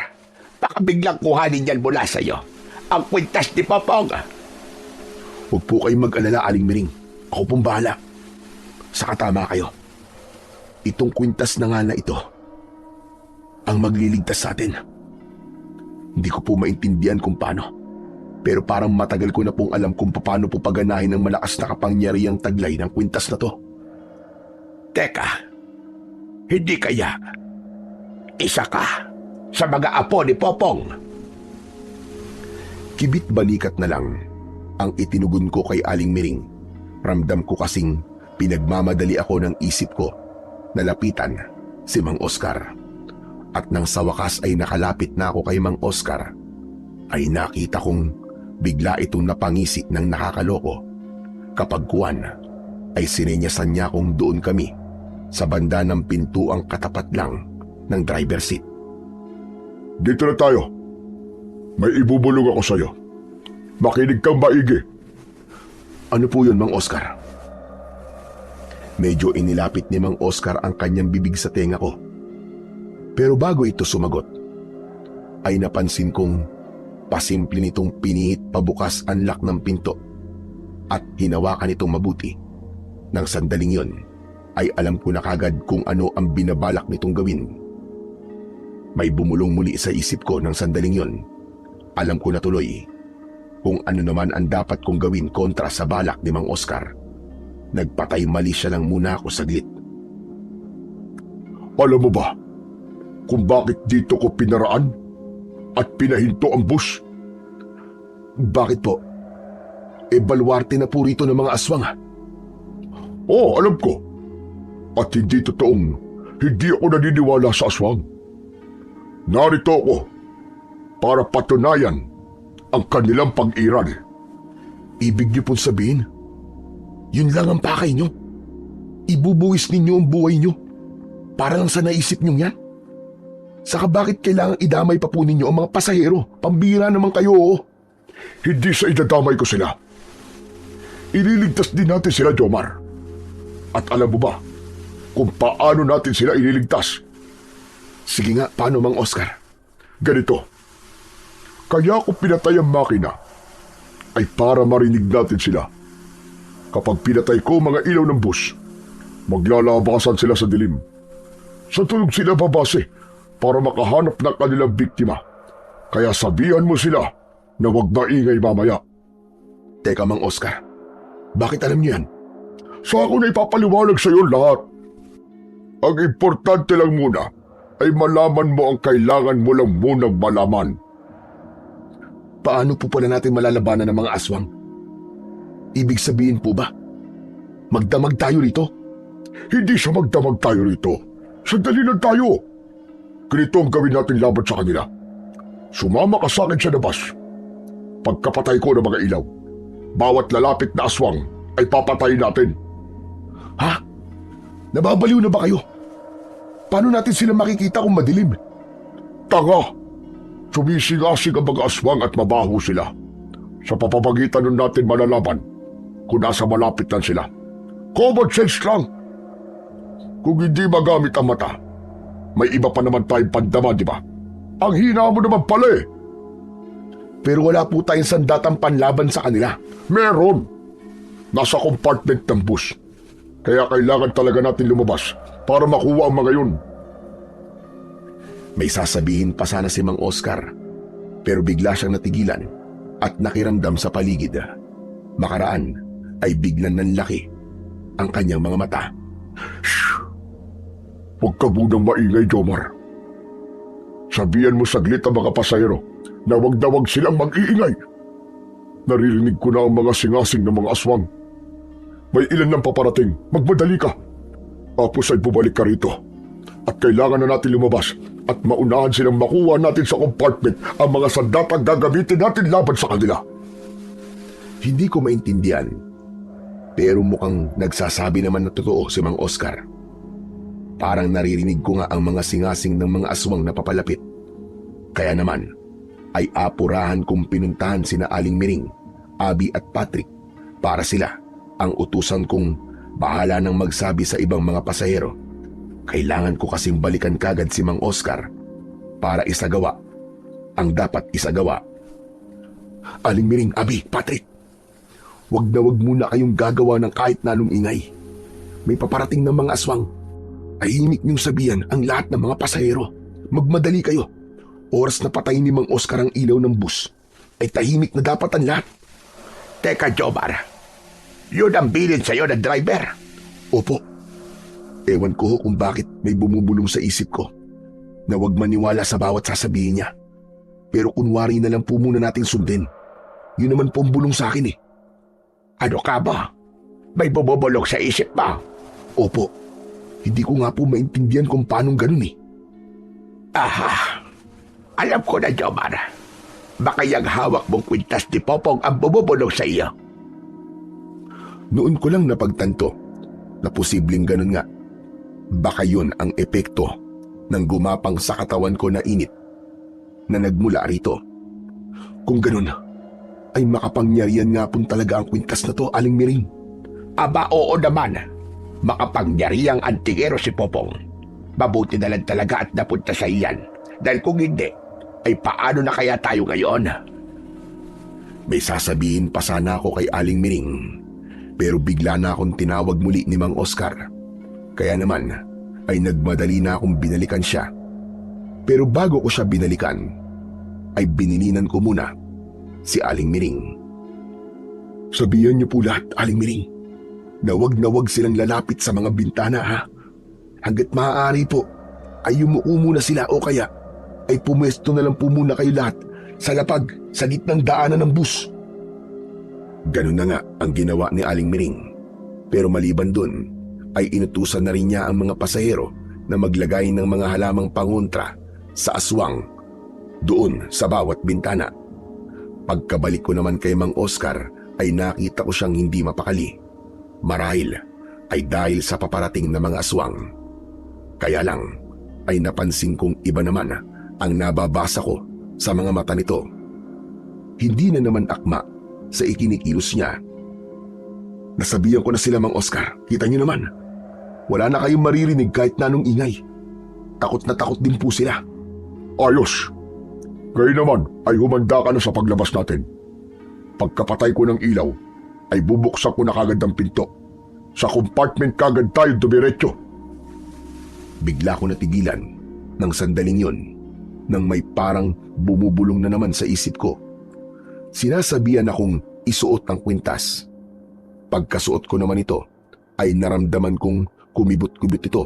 Baka biglang kuhanin yan mula sa iyo ang kwintas ni Popong. Huwag po kayong mag-alala, Aling Miring. Ako pong bahala. Saka tama kayo. Itong kwintas na nga na ito ang magliligtas sa atin. Hindi ko po maintindihan kung paano. Pero parang matagal ko na pong alam kung paano po paganahin ng malakas na kapangyarihang taglay ng kwintas na to. Teka, hindi kaya isa ka sa mga apo ni Popong? Kibit balikat na lang ang itinugon ko kay Aling Miring. Ramdam ko kasing pinagmamadali ako ng isip ko na lapitan si Mang Oscar. At nang sa wakas ay nakalapit na ako kay Mang Oscar, ay nakita kong bigla itong napangisi ng nakakaloko. Kapag kuwan, ay sinenyasan niya kung doon kami sa banda ng pintuang katapat lang ng driver seat. Dito na tayo. May ibubulong ako sa'yo. Makinig kang maigi. Ano po yun, Mang Oscar? Medyo inilapit ni Mang Oscar ang kanyang bibig sa tenga ko. Pero bago ito sumagot, ay napansin kong pasimple nitong pinihit pabukas ang lock ng pinto at hinawakan itong mabuti. Nang sandaling yon, ay alam ko na kagad kung ano ang binabalak nitong gawin. May bumulong muli sa isip ko ng sandaling yon. Alam ko na tuloy kung ano naman ang dapat kong gawin kontra sa balak ni Mang Oscar. Nagpatay mali siya lang muna ako saglit. Alam mo ba kung bakit dito ko pinaraan at pinahinto ang bus? Bakit po? Baluarte na po rito ng mga aswang ha? Oo, alam ko. At hindi totoong hindi ako naniniwala sa aswang. Narito ako para patunayan ang kanilang pag-iral. Ibig niyo pong sabihin, yun lang ang pakay niyo? Ibubuwis ninyo ang buhay niyo para lang sa naisip niyong yan? Saka bakit kailangang idamay pa po ninyo ang mga pasahero? Pambira naman kayo, oo. Hindi sa idadamay ko sila. Ililigtas din natin sila, Jomar. At alam mo ba kung paano natin sila ililigtas? Sige nga, paano, Mang Oscar? Ganito. Kaya ko pinatay ang makina ay para marinig natin sila. Kapag pinatay ko mga ilaw ng bus, maglalabasan sila sa dilim. Sa tulog sila babase para makahanap ng kanilang biktima. Kaya sabihan mo sila na huwag maingay mamaya. Teka, Mang Oscar, bakit alam niyo yan? Sa ako na ipapaliwanag sa iyo lahat. Ang importante lang muna ay malaman mo ang kailangan mo lang munang malaman. Paano po pala natin malalabanan ng mga aswang? Ibig sabihin po ba, magdamag tayo rito? Hindi siya magdamag tayo rito. Sandali lang tayo. Ganito ang gawin natin laban sa kanila. Sumama ka sa akin sa labas. Pagkapatay ko ng mga ilaw, bawat lalapit na aswang ay papatayin natin. Ha? Nababaliw na ba kayo? Paano natin sila makikita kung madilim? Tanga! Sumisingasig ang mga aswang at mabaho sila. Sa papamagitan nun natin malalaman kung nasa malapit lang sila. Common sense lang. Kung hindi magamit ang mata, may iba pa naman tayong pandama, di ba? Ang hina mo naman pala eh. Pero wala po tayong sandatang panlaban sa kanila. Meron. Nasa compartment ng bus. Kaya kailangan talaga natin lumabas para makuha ang mga yun. May sasabihin pa sana si Mang Oscar, pero bigla siyang natigilan at nakiramdam sa paligid. Makaraan ay biglang nanlaki ang kanyang mga mata. Shh! Huwag ka munang maingay, Jomar. Sabihan mo saglit ang mga pasahero na wag silang mag-iingay. Naririnig ko na ang mga singasing ng mga aswang. May ilan nang paparating. Magmadali ka. Tapos ay bumalik ka rito. At kailangan na natin lumabas at maunahan silang makuha natin sa compartment ang mga sandatang gagamitin natin laban sa kanila. Hindi ko maintindihan, pero mukhang nagsasabi naman na totoo si Mang Oscar. Parang naririnig ko nga ang mga singasing ng mga aswang na papalapit. Kaya naman ay apurahan kong pinuntahan sina Aling Miring, Abby at Patrick para sila ang utusan kong bahala nang magsabi sa ibang mga pasahero. Kailangan ko kasing balikan kagad si Mang Oscar para isagawa ang dapat isagawa. Aling Miring, Abby, Patrick, wag na wag muna kayong gagawa ng kahit na anong ingay. May paparating ng mga aswang. Tahimik niyong sabihan ang lahat ng mga pasahero. Magmadali kayo. Oras na patayin ni Mang Oscar ang ilaw ng bus, ay tahimik na dapat ang lahat. Teka, Jomar. Yun ang bilin sa'yo ng driver. Opo. Ewan ko kung bakit may bumubulong sa isip ko na huwag maniwala sa bawat sasabihin niya. Pero kunwari na lang po muna nating sundin. Yun naman po ang bulong sa akin eh. Ano ka ba? May bumubulong sa isip ba? Opo. Hindi ko nga po maintindihan kung paanong ganun eh. Aha. Alam ko na, Jomar. Baka yung hawak mong kwintas ni Popong ang bumubulong sa iyo. Noon ko lang napagtanto na posibleng ganun nga. Baka yun ang epekto ng gumapang sa katawan ko na init na nagmula rito. Kung ganun, ay makapangyarihan nga po talaga ang kwintas na to, Aling Miring. Aba, oo naman. Makapangyarihang antigero si Popong. Mabuti na lang talaga at napunta sa iyan. Dahil kung hindi, ay paano na kaya tayo ngayon? May sasabihin pa sana ako kay Aling Miring, pero bigla na akong tinawag muli ni Mang Oscar. Kaya naman ay nagmadali na akong binalikan siya. Pero bago ko siya binalikan, ay binilinan ko muna si Aling Miring. Sabihan niyo po lahat, Aling Miring, na wag silang lalapit sa mga bintana ha. Hanggat maaari po, ay yumuko muna sila o kaya ay pumwesto na lang po muna kayo lahat sa lapag sa gitnang daanan ng bus. Ganun na nga ang ginawa ni Aling Miring. Pero maliban dun, ay inutusan na rin niya ang mga pasahero na maglagay ng mga halamang pangontra sa aswang doon sa bawat bintana. Pagkabalik ko naman kay Mang Oscar, ay nakita ko siyang hindi mapakali. Marahil ay dahil sa paparating na mga aswang. Kaya lang ay napansin kong iba naman ang nababasa ko sa mga mata nito. Hindi na naman akma sa ikinikilos niya. Nasabihan ko na sila, Mang Oscar. Kita niyo naman, wala na kayong maririnig kahit na anong ingay. Takot na takot din po sila. Ayos. Ngayon naman ay humanda ka na sa paglabas natin. Pagkapatay ko ng ilaw, ay bubuksan ko na kagad ang pinto. Sa compartment kagad tayo dumiretso. Bigla ko natigilan ng sandaling yon nang may parang bumubulong na naman sa isip ko. Sinasabihan akong isuot ang kwintas. Pagkasuot ko naman ito, ay naramdaman kong kumibot-kubot ito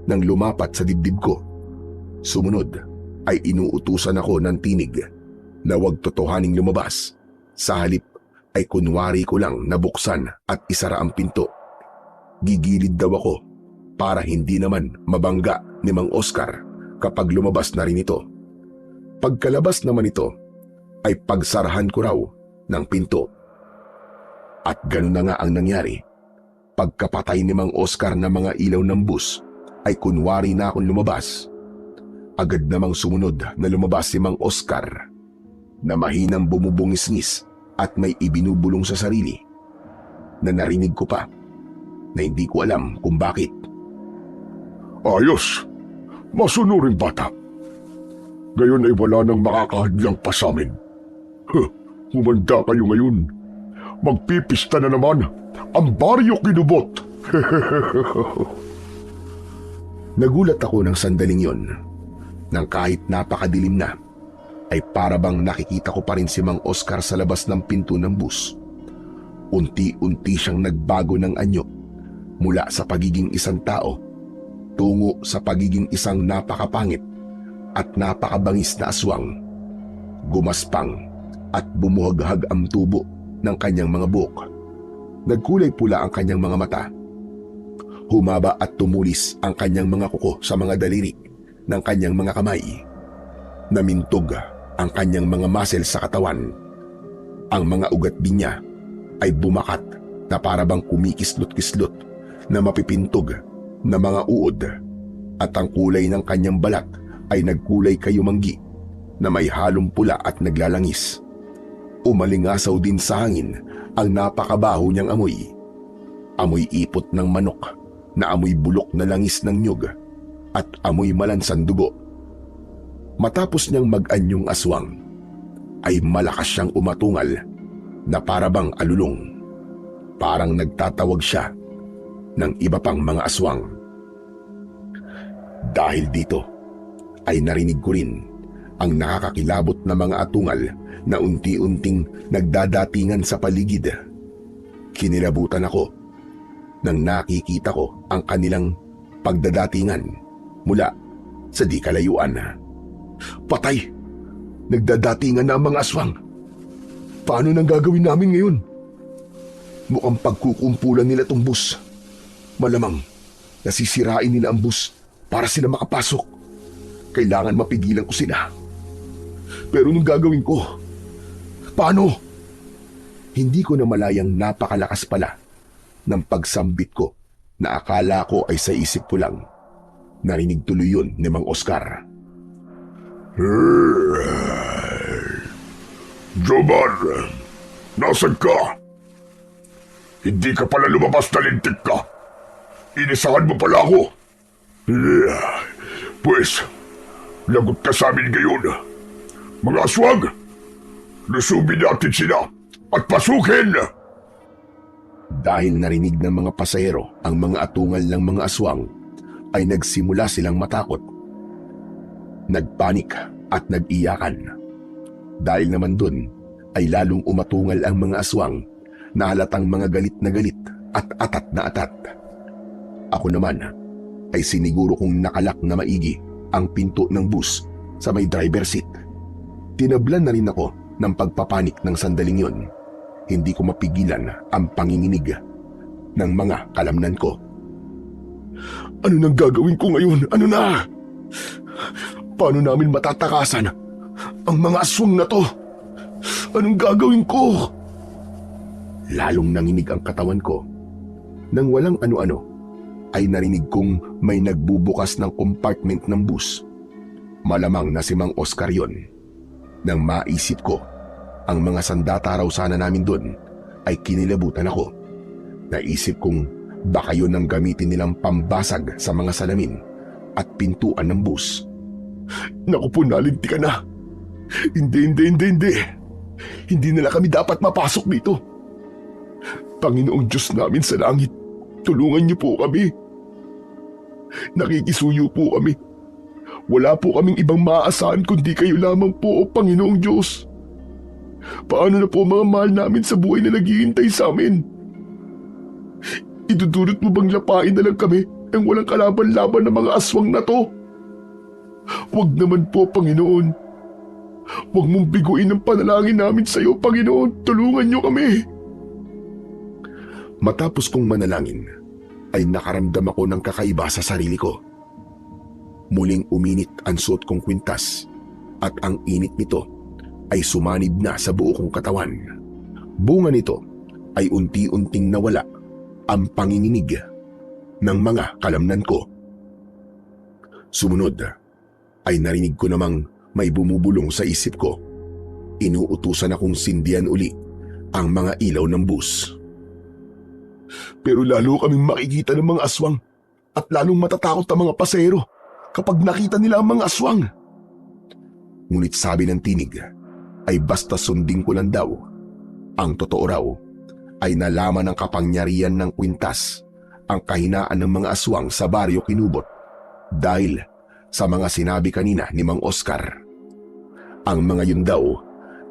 nang lumapat sa dibdib ko. Sumunod ay inuutusan ako ng tinig na huwag totohaning lumabas. Sa halip ay kunwari ko lang nabuksan at isara ang pinto. Gigilid daw ako para hindi naman mabangga ni Mang Oscar kapag lumabas na rin ito. Pagkalabas naman ito ay pagsarahan ko raw ng pinto. At ganun na nga ang nangyari. Pagkapatay ni Mang Oscar ng mga ilaw ng bus ay kunwari na akong lumabas. Agad namang sumunod na lumabas si Mang Oscar na mahinang bumubungis-ngis at may ibinubulong sa sarili na narinig ko pa na hindi ko alam kung bakit. Ayos, masunuring bata. Gayon ay wala nang makakahadlang pa sa amin. Humanda kayo ngayon. Magpipista na naman ang baryo kinubot. Nagulat ako ng sandaling yon nang kahit napakadilim na ay para bang nakikita ko pa rin si Mang Oscar sa labas ng pinto ng bus. Unti-unti siyang nagbago ng anyo mula sa pagiging isang tao tungo sa pagiging isang napakapangit at napakabangis na aswang. Gumaspang at bumuhaghag ang tubo ng kanyang mga buhok. Nagkulay pula ang kanyang mga mata. Humaba at tumulis ang kanyang mga kuko sa mga daliri ng kanyang mga kamay. Namintog ang kanyang mga muscle sa katawan. Ang mga ugat din niya ay bumakat na para bang kumikislot-kislot na mapipintog na mga uod, at ang kulay ng kanyang balat ay nagkulay kayumanggi na may halong pula at naglalangis. Umalingasaw din sa hangin ang napakabaho niyang amoy. Amoy ipot ng manok na amoy bulok na langis ng nyug at amoy malansang dugo. Matapos niyang mag-anyong aswang, ay malakas siyang umatungal na para bang alulong. Parang nagtatawag siya ng iba pang mga aswang. Dahil dito, ay narinig ko rin ang nakakakilabot na mga atungal na unti-unting nagdadatingan sa paligid. Kinilabutan ako nang nakikita ko ang kanilang pagdadatingan mula sa di kalayuan. Patay! Nagdadatingan na ang mga aswang. Paano nang gagawin namin ngayon? Mukhang pagkukumpulan nila tong bus. Malamang nasisirain nila ang bus para sila makapasok. Kailangan mapigilan ko sila. Pero nung gagawin ko, paano? Hindi ko na malayang napakalakas pala ng pagsambit ko na akala ko ay sa isip ko lang. Narinig tuloy yun ni Mang Oscar. Jomar, nasan ka? Hindi ka pala lumabas na lintik ka. Inisahan mo pala ako. Pues, lagot ka sa amin ngayon. Mga aswang, lusubin natin sila at pasukin! Dahil narinig ng mga pasahero ang mga atungal ng mga aswang, ay nagsimula silang matakot. Nagpanik at nag-iyakan. Dahil naman dun ay lalong umatungal ang mga aswang na halatang mga galit na galit at atat na atat. Ako naman ay siniguro kong nakalak na maigi ang pinto ng bus sa may driver seat. Tinablan na rin ako ng pagpapanik ng sandaling yon. Hindi ko mapigilan ang panginginig ng mga kalamnan ko. Ano nang gagawin ko ngayon? Ano na? Paano namin matatakasan ang mga aswang na to? Anong gagawin ko? Lalong nanginig ang katawan ko. Nang walang ano-ano, ay narinig kong may nagbubukas ng compartment ng bus. Malamang na si Mang Oscar yon. Nang maisip ko ang mga sandata raw sana namin doon, ay kinilabutan ako. Naisip kong baka yun ang gamitin nilang pambasag sa mga salamin at pintuan ng bus. Naku po, nalinti ka na. Hindi. Hindi nila kami dapat mapasok dito. Panginoong Diyos namin sa langit, tulungan niyo po kami. Nakikisuyo po kami. Wala po kaming ibang maaasahan kundi kayo lamang po, o Panginoong Diyos. Paano na po ang mga mahal namin sa buhay na naghihintay sa amin? Idudulot mo bang lapain na lang kami ang walang kalaban-laban ng mga aswang na to? Huwag naman po, Panginoon. Huwag mong biguin ang panalangin namin sa iyo, Panginoon. Tulungan niyo kami. Matapos kong manalangin, ay nakaramdam ako ng kakaiba sa sarili ko. Muling uminit ang suot kong kwintas at ang init nito ay sumanib na sa buo kong katawan. Bunga nito ay unti-unting nawala ang panginginig ng mga kalamnan ko. Sumunod ay narinig ko namang may bumubulong sa isip ko. Inuutusan akong sindihan uli ang mga ilaw ng bus. Pero lalo kaming makikita ng mga aswang at lalong matatakot ang mga pasahero kapag nakita nila ang mga aswang. Ngunit sabi ng tinig ay basta sundin ko lang daw. Ang totoo raw ay nalaman ng kapangyarihan ng kwintas ang kahinaan ng mga aswang sa baryo Kinubot dahil sa mga sinabi kanina ni Mang Oscar. Ang mga yun daw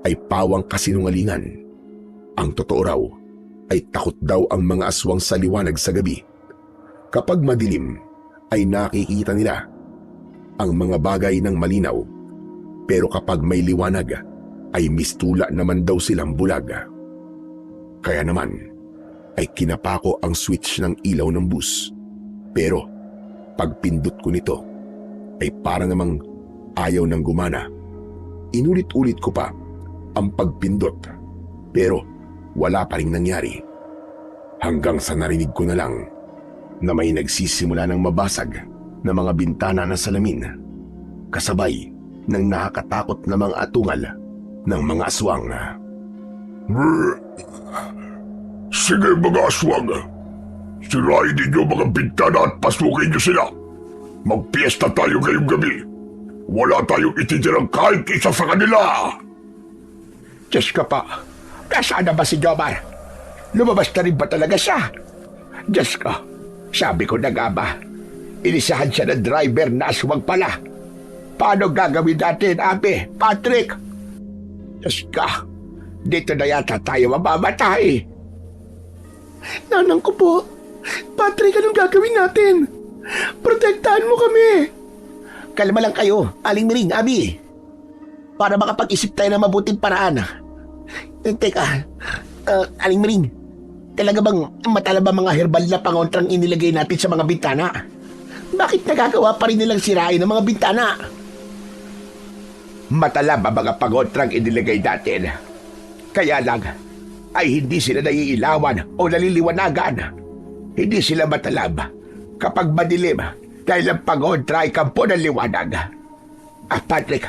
ay pawang kasinungalingan. Ang totoo raw ay takot daw ang mga aswang sa liwanag sa gabi. Kapag madilim ay nakikita nila ang mga bagay ng malinaw, pero kapag may liwanag ay mistula naman daw silang bulag. Kaya naman ay kinapako ang switch ng ilaw ng bus. Pero pagpindot ko nito ay para namang ayaw nang gumana. Inulit-ulit ko pa ang pagpindot pero wala pa ring nangyari. Hanggang sa narinig ko na lang na may nagsisimula ng mabasag na mga bintana ng salamin kasabay ng nakakatakot na mga atungal ng mga aswang. Sige mga aswang, sirain ninyo mga bintana at pasukin niyo sila. Magpiesta tayo ngayong gabi. Wala tayong ititirang kahit isa sa kanila. Diyos ko po, nasaan na ba si Jomar? Lumabas na rin ba talaga siya? Diyos ko, sabi ko na nga ba, inisahan siya ng driver na aswang pala. Paano gagawin natin, Abi, Patrick? Diyos ko, dito na yata tayo mamamatay. Nanang ko po. Patrick, anong gagawin natin? Protektahan mo kami. Kalma lang kayo, Aling Miring, Abi. Para makapag-isip tayo ng mabuting paraan. Teka, Aling Miring, talaga bang matala ba mga herbal na pangontrang inilagay natin sa mga bintana? Bakit nagagawa pa rin nilang sirain ang mga bintana? Matala ba mga pangontrang inilagay natin? Kaya lang, ay hindi sila naiilawan o naliliwanagan. Hindi sila matalab kapag madilim dahil ang pangontra ay kampo ng liwanag. Patrick,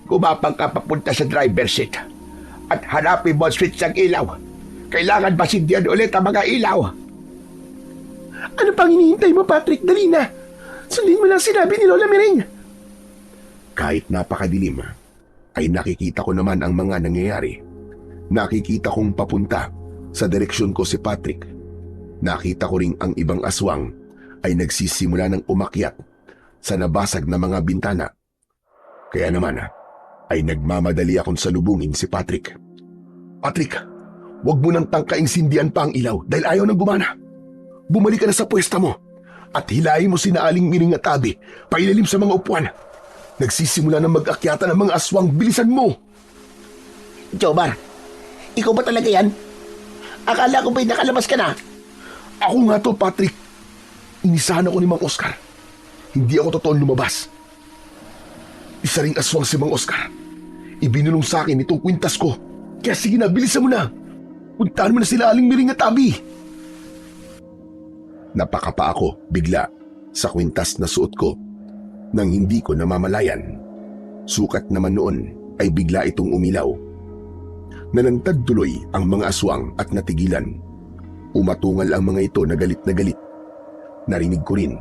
gumapang ka papunta sa driver's seat at hanapin mo ang switch ng ilaw. Kailangan basindihan ulit ang mga ilaw. Ano pang hinihintay mo, Patrick? Dali na. Sundin mo lang sinabi ni Lola Miring. Kahit napakadilim, ay nakikita ko naman ang mga nangyayari. Nakikita kong papunta sa direksyon ko si Patrick. Nakita ko ring ang ibang aswang ay nagsisimula ng umakyat sa nabasag na mga bintana. Kaya naman ay nagmamadali akong salubungin si Patrick. Patrick, huwag mo nang tangkaing sindihan pa ang ilaw dahil ayaw nang gumana. Bumalik ka na sa pwesta mo at hilahin mo sina Aling Miring at Abi pailalim sa mga upuan. Nagsisimula ng mag-akyata ng mga aswang. Bilisan mo! Jomar, ikaw ba talaga yan? Akala ko ba'y nakalabas ka na? Ako nga to, Patrick. Inisahan ako ni Mang Oscar. Hindi ako totoong lumabas. Isa ring aswang si Mang Oscar. Ibinulong sa akin itong kwintas ko. Kaya sige na, bilisan mo na. Puntahan mo na sila Aling Miring at Abi. Napakapa ako bigla sa kwintas na suot ko nang hindi ko namamalayan. Sukat naman noon ay bigla itong umilaw. Nanantad tuloy ang mga aswang at natigilan. Umatungal ang mga ito na galit na galit. Narinig ko rin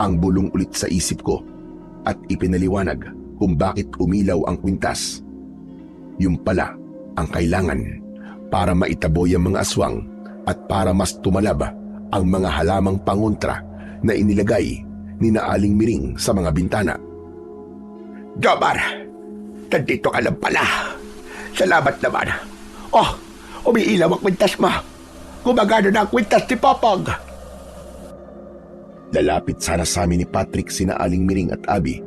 ang bulong ulit sa isip ko at ipinaliwanag kung bakit umilaw ang kwintas. Yung pala ang kailangan para maitaboy ang mga aswang at para mas tumalab ang mga halamang pangontra na inilagay ni na Aling Miring sa mga bintana. Jomar, nandito ka lang pala. Salamat naman. Oh, umiilaw ang kwintas mo. Gumagano na ang kwintas ni Popong. Lalapit sana sa amin ni Patrick sina Aling Miring at Abby,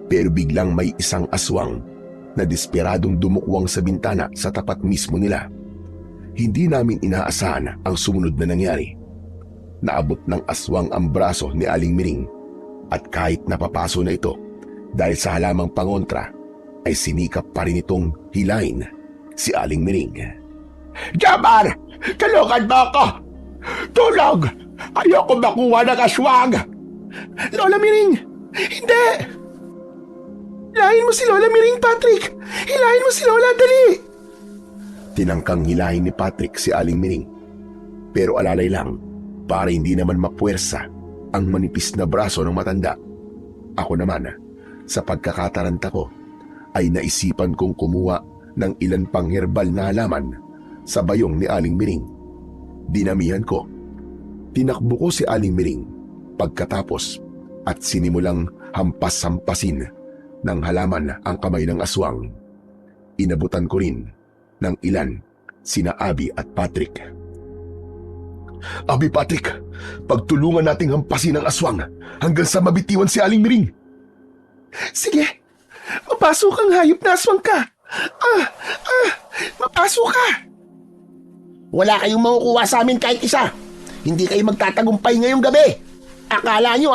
pero biglang may isang aswang na desperadong dumukwang sa bintana sa tapat mismo nila. Hindi namin inaasahan ang sumunod na nangyari. Naabot ng aswang ang braso ni Aling Miring at kahit napapaso na ito dahil sa halamang pangontra, ay sinikap pa rin itong hilain si Aling Miring. Jomar! Tulungan mo ako! Tulong! Ayoko makuha ng aswang! Lola Miring! Hindi! Hilahin mo si Lola Miring, Patrick! Hilahin mo si Lola, dali! Tinangkang hilahin ni Patrick si Aling Miring, pero alalay lang para hindi naman mapuwersa ang manipis na braso ng matanda. Ako naman, sa pagkakataranta ko, ay naisipan kong kumuha ng ilan pang herbal na halaman sa bayong ni Aling Miring. Dinamihan ko. Tinakbo ko si Aling Miring pagkatapos at sinimulang hampas-hampasin ng halaman ang kamay ng aswang. Inabutan ko rin ng ilan sina Abby at Patrick. Abby, Patrick, pagtulungan nating hampasin ang aswang hanggang sa mabitiwan si Aling Miring. Sige, mapasok kang hayop na aswang ka! Mapasok ka! Wala kayong makukuha sa amin kahit isa. Hindi kayo magtatagumpay ngayong gabi. Akala nyo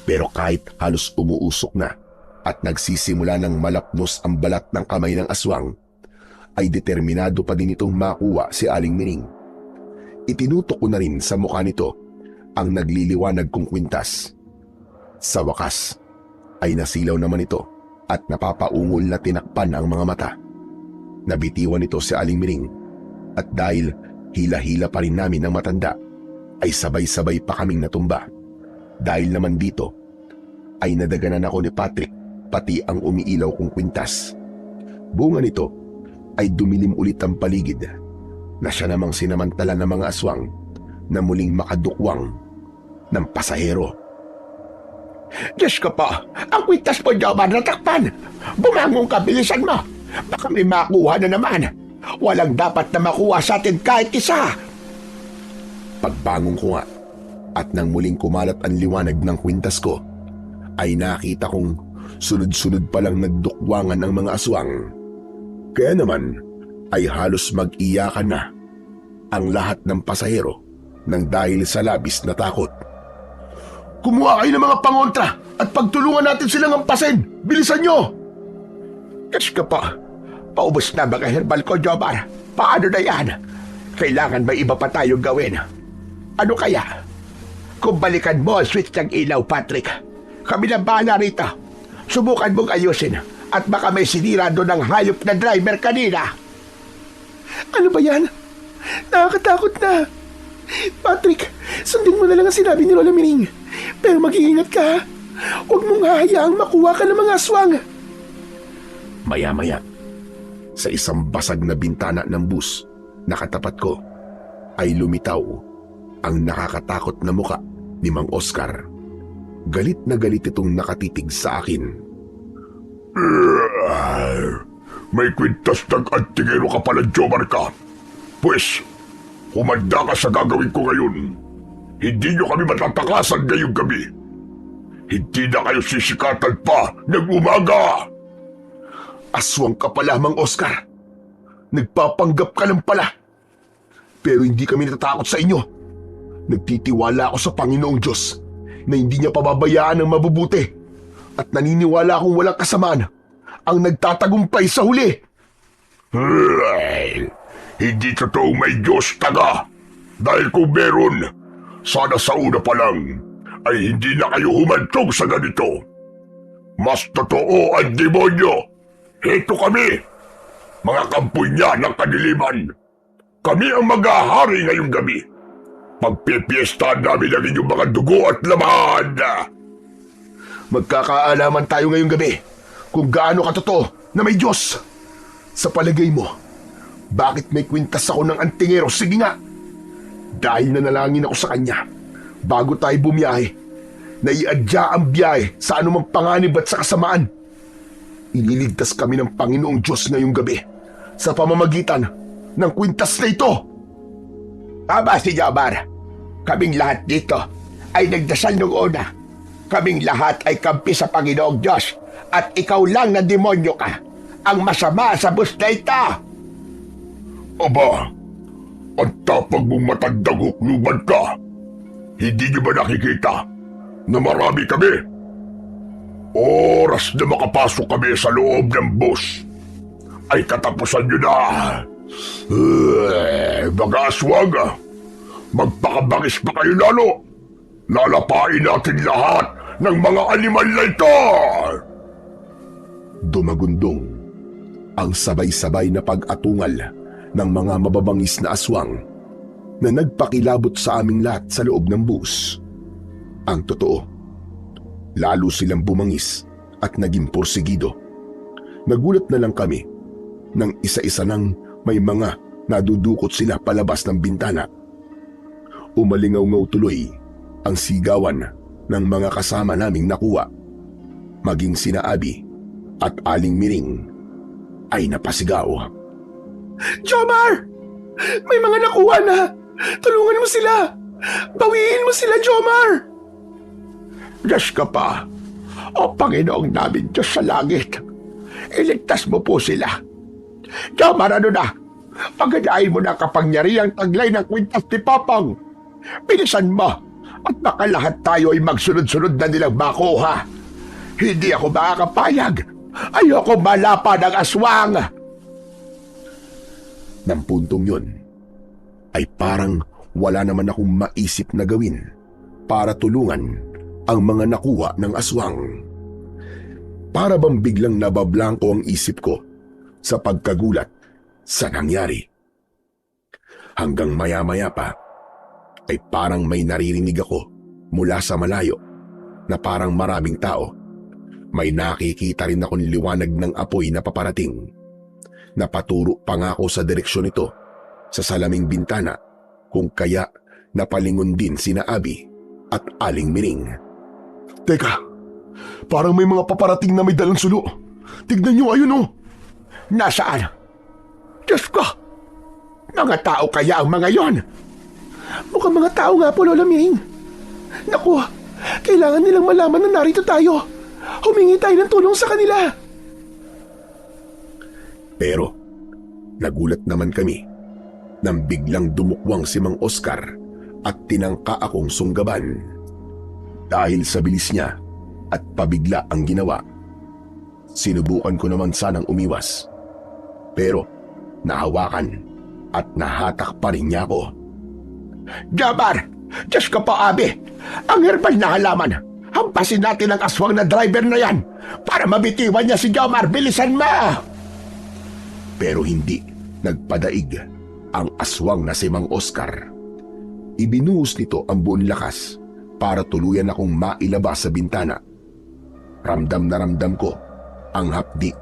Pero kahit halos umuusok na at nagsisimula ng malapnos ang balat ng kamay ng aswang, ay determinado pa din itong makuha si Aling Miring. Itinutok ko na rin sa mukha nito ang nagliliwanag kong kwintas. Sa wakas, ay nasilaw naman ito at napapaungol na tinakpan ang mga mata. Nabitiwan ito si Aling Miring at dahil hila-hila pa rin namin ng matanda, ay sabay-sabay pa kaming natumba. Dahil naman dito, ay nadaganan ako ni Patrick pati ang umiilaw kong kwintas. Bunga nito ay dumilim ulit ang paligid na siya namang sinamantala ng mga aswang na muling makadukwang ng pasahero. Diyos ko po, ang kwintas mo, Jomar, natakpan. Bumangon ka, bilisan mo. Baka may makuha na naman. Walang dapat na makuha sa atin kahit isa. Pagbangon ko nga at nang muling kumalat ang liwanag ng kwintas ko, ay nakita kong sunod-sunod palang nagdukwangan ang mga aswang. Kaya naman ay halos mag-iyakan na ang lahat ng pasahero nang dahil sa labis na takot. Kumuha kayo ng mga pangontra at pagtulungan natin silang hampasin! Bilisan nyo! Diyos ko po, paubos na mga herbal ko, Jomar. Paano na yan? Kailangan may iba pa tayong gawin. Ano kaya? Kung balikan mo ang switch ng ilaw, Patrick, kami na bahala rito. Subukan mong ayusin at baka may sinira doon ng hayop na driver kanina. Ano ba yan? Nakakatakot na. Patrick, sundin mo na lang ang sinabi ni Lola Miring. Pero mag-iingat ka, ha? Huwag mong hahayaang makuha ka ng mga aswang. Maya-maya, sa isang basag na bintana ng bus na katapat ko, ay lumitaw ang nakakatakot na muka ni Mang Oscar. Galit na galit itong nakatitig sa akin. May kwintas ng antingero ka pala, Jomar ka. Pues, humanda ka sa gagawin ko ngayon. Hindi nyo kami matatakasan ngayong gabi. Hindi na kayo sisikatan pa ng umaga. Aswang ka pala, Mang Oscar. Nagpapanggap ka lang pala. Pero hindi kami natatakot sa inyo. Nagtitiwala ako sa Panginoong Diyos na hindi niya pababayaan ang mabubuti. At naniniwala akong walang kasamaan ang nagtatagumpay sa huli. Hindi totoong may Diyos taga. Dahil kung meron, sana sa una pa lang ay hindi na kayo humantong sa ganito. Mas totoo ang demonyo. Heto kami, mga kampoy niya ng kadiliman. Kami ang mag-ahari ngayong gabi. Pagpipiestahan namin ang inyong mga dugo at laman. Magkakaalaman tayo ngayong gabi kung gaano katotoo na may Diyos. Sa palagay mo, bakit may kwintas ako ng antingero? Sige nga. Dahil nanalangin ako sa kanya bago tayo bumiyahe, na iadya ang biyahe sa anumang panganib at sa kasamaan. Ililigtas kami ng Panginoong Diyos ngayong gabi sa pamamagitan ng kwintas na ito. Tama si Jomar. Kaming lahat dito ay nagdasal noong una. Kaming lahat ay kampi sa Panginoong Diyos at ikaw lang na demonyo ka ang masama sa bus na ito. Aba, ang tapang mong matandang hukluban ka. Hindi niyo ba nakikita na marami kami? Oras na makapasok kami sa loob ng bus ay katapusan niyo na. Mga aswang, magpakabangis pa kayo lalo. Lalapain natin lahat ng mga animal na ito. Dumagundong ang sabay-sabay na pag-atungal ng mga mababangis na aswang na nagpakilabot sa aming lahat sa loob ng bus. Ang totoo, lalo silang bumangis at naging porsigido. Nagulat na lang kami nang isa-isa nang may mga nadudukot sila palabas ng bintana. Umalingaw-ngaw tuloy ang sigawan ng mga kasama naming nakuha. Maging sina Abby at Aling Miring ay napasigaw. Jomar! May mga nakuha na! Tulungan mo sila! Bawiin mo sila, Jomar! Diyos ka pa, o Panginoong namin Diyos sa langit, iligtas mo po sila. Jomar, ano na? Pagadain mo na kapangyarihang taglay ng kwintas ni Papang. Bilisan mo at baka lahat tayo ay magsunod-sunod na nilang makuha. Hindi ako makakapayag. Ayoko malapa ng aswang. Ng puntong yun, ay parang wala naman akong maisip na gawin para tulungan ang mga nakuha ng aswang. Para bang biglang nabablangko ang isip ko sa pagkagulat sa nangyari. Hanggang maya-maya pa, ay parang may naririnig ako mula sa malayo na parang maraming tao. May nakikita rin akong liwanag ng apoy na paparating. Napaturo pa nga ako sa direksyon nito sa salaming bintana, kung kaya napalingon din sina Abby at Aling Miring. Teka, parang may mga paparating na may dalang sulo. Tignan niyo, ayun oh. Nasaan? Diyos ko! Mga tao kaya ang mga yon? Mukhang mga tao nga po, Lola Miring. Naku, kailangan nilang malaman na narito tayo. Humingi tayo ng tulong sa kanila. Pero nagulat naman kami nang biglang dumukwang si Mang Oscar at tinangka akong sunggaban. Dahil sa bilis niya at pabigla ang ginawa, sinubukan ko naman sanang umiwas. Pero nahawakan at nahatak pa rin niya ako. Jomar! Diyos ko po, Abby! Ang herbal na halaman! Hampasin natin ang aswang na driver na yan para mabitiwan niya si Jomar! Bilisan mo! Pero hindi nagpadaig ang aswang na si Mang Oscar. Ibinuhos nito ang buong lakas para tuluyan akong mailabas sa bintana. Ramdam na ramdam ko ang hapdi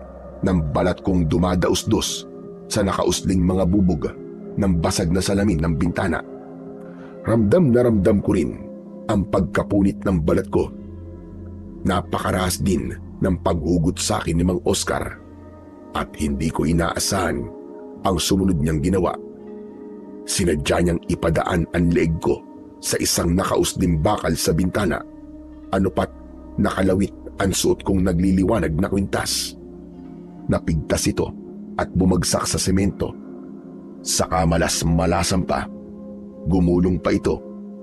ng balat kong dumadausdos sa nakausling mga bubog ng basag na salamin ng bintana. Ramdam na ramdam ko rin ang pagkapunit ng balat ko. Napakarahas din ng paghugot sa akin ni Mang Oscar at hindi ko inaasahan ang sumunod niyang ginawa. Sinadya niyang ipadaan ang leeg ko sa isang nakausling bakal sa bintana. Ano pat nakalawit ang suot kong nagliliwanag na kwintas. Napigtas ito at bumagsak sa semento. Saka malas-malasan pa, gumulong pa ito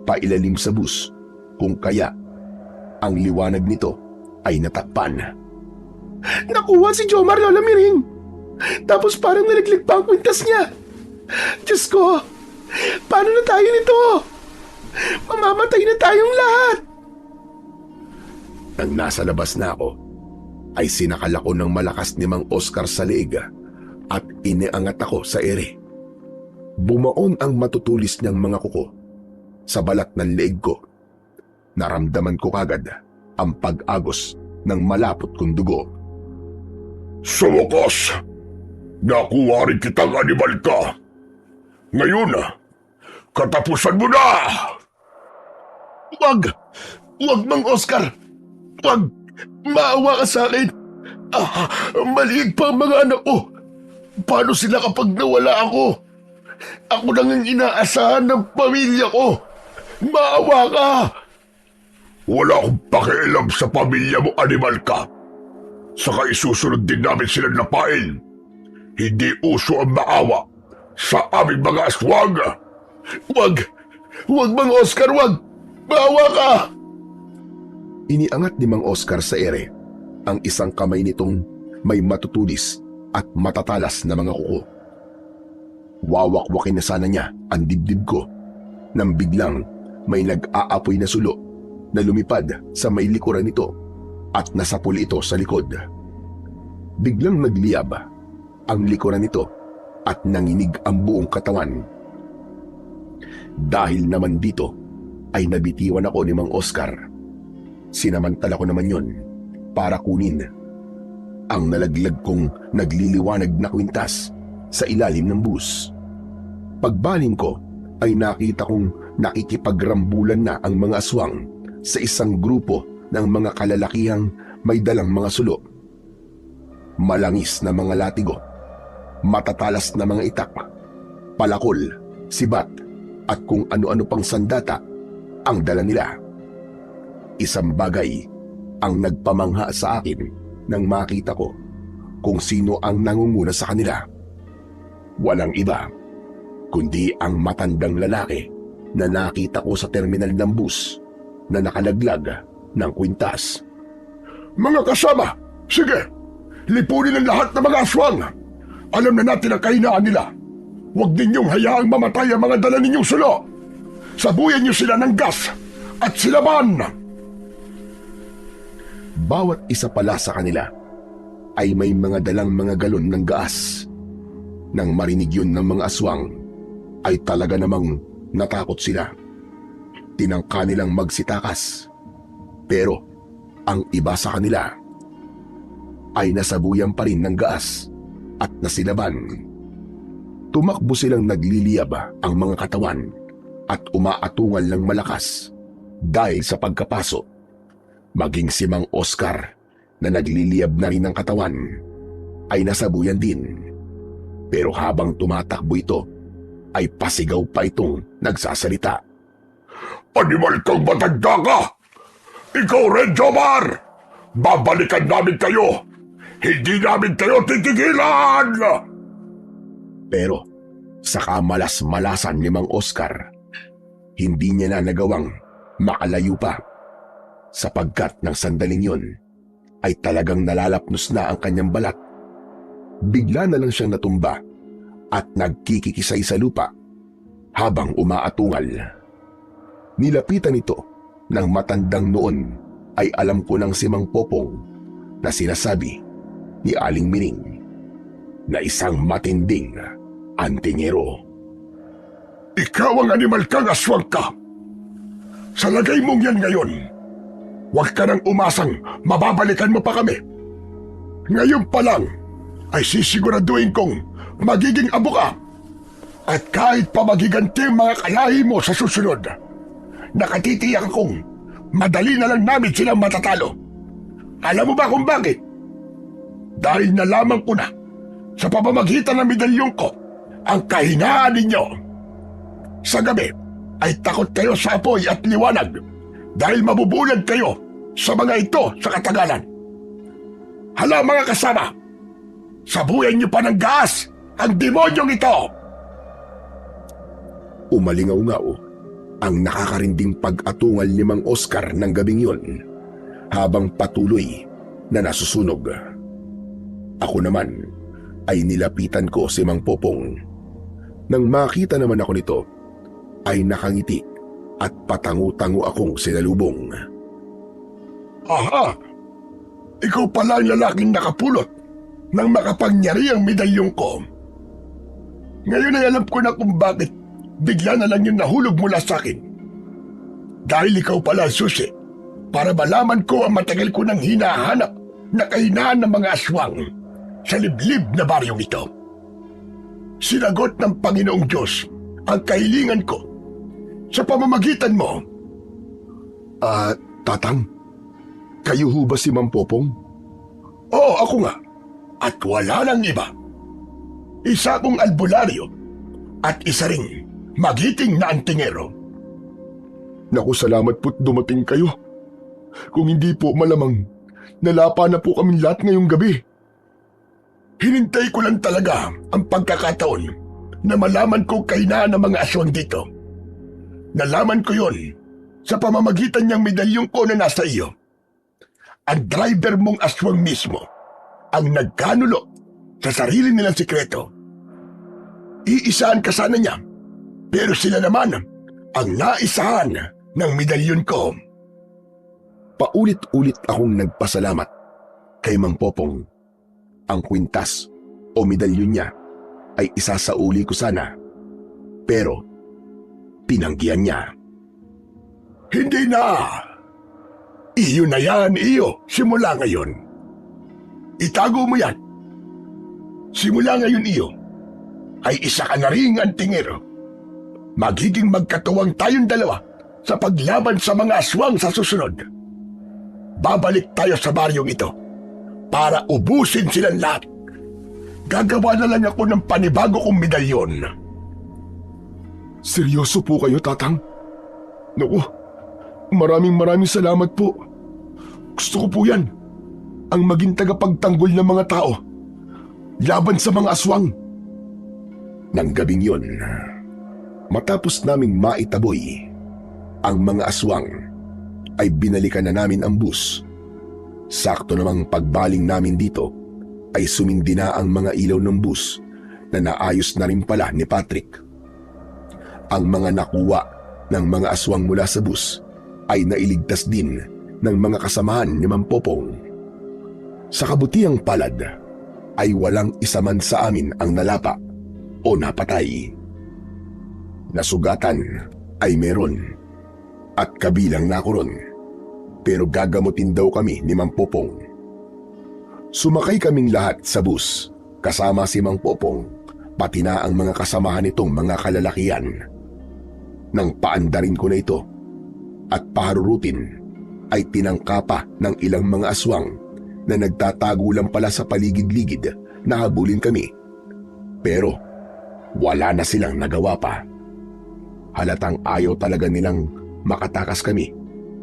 pailalim sa bus, kung kaya ang liwanag nito ay natakpan. Nakuha si Jomar, Lola Miring. Tapos parang nalaglag pa ang kwintas niya. Diyos ko, paano na tayo nito? Mamamatay na tayong lahat. Nang nasa labas na ako, ay sinakal ako ng malakas ni Mang Oscar sa leeg at iniangat ako sa ere. Bumaon ang matutulis niyang mga kuko sa balat ng leeg ko. Naramdaman ko kagad ang pag-agos ng malapot kong dugo. Sa wakas, nakuha rin kitang animal ka. Ngayon, katapusan mo na! Wag! Wag, Mang Oscar! Wag! Maawa ka sa akin! Maliit pa ang mga anak ko. Paano sila kapag nawala ako? Ako nang ang inaasahan ng pamilya ko. Maawa ka! Wala akong pakialam sa pamilya mo, animal ka. Saka isusunod din namin silang lapain. Hindi uso ang maawa sa aming mga aswang. Wag! Wag, Mang Oscar, wag! Maawa ka! Iniangat ni Mang Oscar sa ere ang isang kamay nitong may matutulis at matatalas na mga kuko. Wawak-wakin na sana niya ang dibdib ko nang biglang may nag-aapoy na sulo na lumipad sa may likuran nito at nasapul ito sa likod. Biglang nagliyab ang likuran nito at nanginig ang buong katawan. Dahil naman dito ay nabitiwan ako ni Mang Oscar. Sinamantala ko naman yon para kunin ang nalaglag kong nagliliwanag na kwintas sa ilalim ng bus. Pagbaling ko ay nakita kong nakikipagrambulan na ang mga aswang sa isang grupo ng mga kalalakihang may dalang mga sulo. Malangis na mga latigo, matatalas na mga itak, palakol, sibat at kung ano-ano pang sandata ang dala nila. Isang bagay ang nagpamangha sa akin nang makita ko kung sino ang nangunguna sa kanila. Walang iba kundi ang matandang lalaki na nakita ko sa terminal ng bus na nakalaglag ng kwintas. Mga kasama, sige! Lipunin ang lahat ng mga aswang! Alam na natin ang kahinaan nila. Huwag ninyong hayaang mamatay ang mga dala ninyong sulo! Sabuyan niyo sila ng gas at silaban! Bawat isa pala sa kanila ay may mga dalang mga galon ng gaas. Nang marinig yun ng mga aswang, ay talaga namang natakot sila. Tinangka nilang magsitakas. Pero ang iba sa kanila ay nasabuyan pa rin ng gaas at nasilaban. Tumakbo silang nagliliyab ang mga katawan at umaatungal ng malakas dahil sa pagkapaso. Maging si Mang Oscar na nagliliyab na rin ng katawan ay nasabuyan din. Pero habang tumatakbo ito, ay pasigaw pa itong nagsasalita. Animal kang matanda ka! Ikaw rin, Jomar! Babalikan namin kayo! Hindi namin kayo titigilan! Pero sa kamalas-malasan ni Mang Oscar, hindi niya na nagawang makalayo pa. Sapagkat ng sandaling yon ay talagang nalalapnos na ang kanyang balat. Bigla na lang siyang natumba at nagkikikisay sa lupa habang umaatungal. Nilapitan ito ng matandang noon ay alam ko ng si Mang Popong na sinasabi ni Aling Mining na isang matinding antingero. Ikaw ang animal kang aswang ka! Sa lagay mong yan ngayon, huwag ka nang umasang mababalikan mo pa kami. Ngayon pa lang ay sisiguraduhin kong magiging abo ka. At kahit pa magiganti ang mga kalahi mo sa susunod, nakatitiyak akong madali na lang namin silang matatalo. Alam mo ba kung bakit? Dahil nalaman ko na sa pamamagitan ng medalyong ko ang kahinaan ninyo. Sa gabi ay takot kayo sa apoy at liwanag dahil mabubulag kayo sa mga ito sa katagalan. Hala mga kasama, sabuyan niyo pa ng gas ang demonyong ito! Umalingaw-ngaw ang nakakarinding pag-atungal ni Mang Oscar ng gabing yon habang patuloy na nasusunog. Ako naman ay nilapitan ko si Mang Popong. Nang makita naman ako nito, ay nakangiti at patango-tango akong sinalubong. Aha! Ikaw pala ang lalaking nakapulot ng makapangyarihang medalyong ko. Ngayon ay alam ko na kung bakit bigla na lang yung nahulog mula sa akin. Dahil ikaw pala ang susi para malaman ko ang matagal ko nang hinahanap na kahinaan ng mga aswang sa liblib na baryong ito. Sinagot ng Panginoong Diyos ang kahilingan ko sa pamamagitan mo. Tatang, kayo ho ba si Mang Popong? Oo, ako nga. At wala nang iba. Isa kong albularyo at isa ring magiting na antingero. Naku, salamat po't dumating kayo. Kung hindi po, malamang nalapa na po kami lahat ngayong gabi. Hinintay ko lang talaga ang pagkakataon na malaman ko kahinaan ng mga aswang dito. Nalaman ko yon sa pamamagitan niyang medalyong ko na nasa iyo. Ang driver mong aswang mismo ang nagkanulo sa sarili nilang sikreto. Iisaan ka sana niya, pero sila naman ang naisahan ng medalyon ko. Paulit-ulit akong nagpasalamat kay Mang Popong. Ang kwintas o medalyon niya ay isasauli ko sana, pero tinanggihan niya. Hindi na! Iyo na yan, iyo, simula ngayon. Itago mo yan. Simula ngayon, iyo, ay isa ka na ring antingero. Magiging magkatuwang tayong dalawa sa paglaban sa mga aswang sa susunod. Babalik tayo sa baryong ito para ubusin silang lahat. Gagawa na lang ako ng panibago kong medalyon. Seryoso po kayo, Tatang? Naku, maraming salamat po. Gusto ko po yan. Ang maging tagapagtanggol ng mga tao laban sa mga aswang. Nang gabing yun, matapos naming maitaboy ang mga aswang, ay binalikan na namin ang bus. Sakto namang pagbaling namin dito ay sumindi na ang mga ilaw ng bus na naayos na rin pala ni Patrick. Ang mga nakuha ng mga aswang mula sa bus ay nailigtas din ng mga kasamahan ni Mang Popong. Sa kabutihang palad ay walang isa man sa amin ang nalapa o napatay. Nasugatan ay meron at kabilang na ako ron, pero gagamutin daw kami ni Mang Popong. Sumakay kaming lahat sa bus kasama si Mang Popong, pati na ang mga kasamahan nitong mga kalalakian. Nang paandarin ko na ito at paharurutin ay tinangka pa ng ilang mga aswang na nagtatago lang pala sa paligid-ligid na habulin kami. Pero wala na silang nagawa pa. Halatang ayaw talaga nilang makatakas kami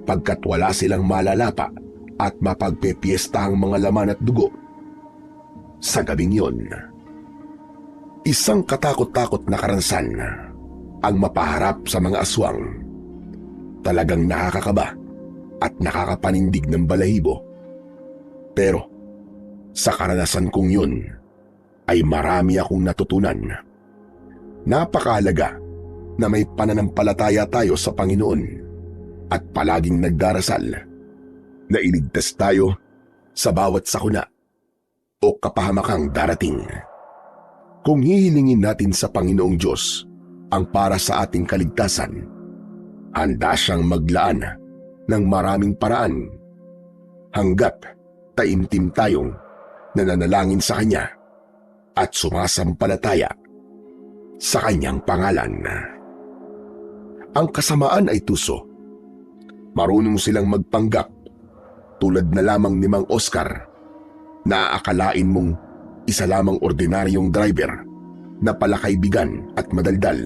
pagkat wala silang malalapa at mapagpepiesta ang mga laman at dugo. Sa gabing yon, isang katakot-takot na karansan ang mapaharap sa mga aswang. Talagang nakakakaba at nakakapanindig ng balahibo. Pero sa karanasan kong yun ay marami akong natutunan. Napakahalaga na may pananampalataya tayo sa Panginoon at palaging nagdarasal na iligtas tayo sa bawat sakuna o kapahamakang darating. Kung hihilingin natin sa Panginoong Diyos ang para sa ating kaligtasan, handa siyang maglaan ng maraming paraan hanggat taimtim tayong nananalangin sa Kanya at sumasampalataya sa Kanyang pangalan. Ang kasamaan ay tuso. Marunong silang magpanggap tulad na lamang ni Mang Oscar na aakalain mong isa lamang ordinaryong driver na pala kaibigan at madaldal.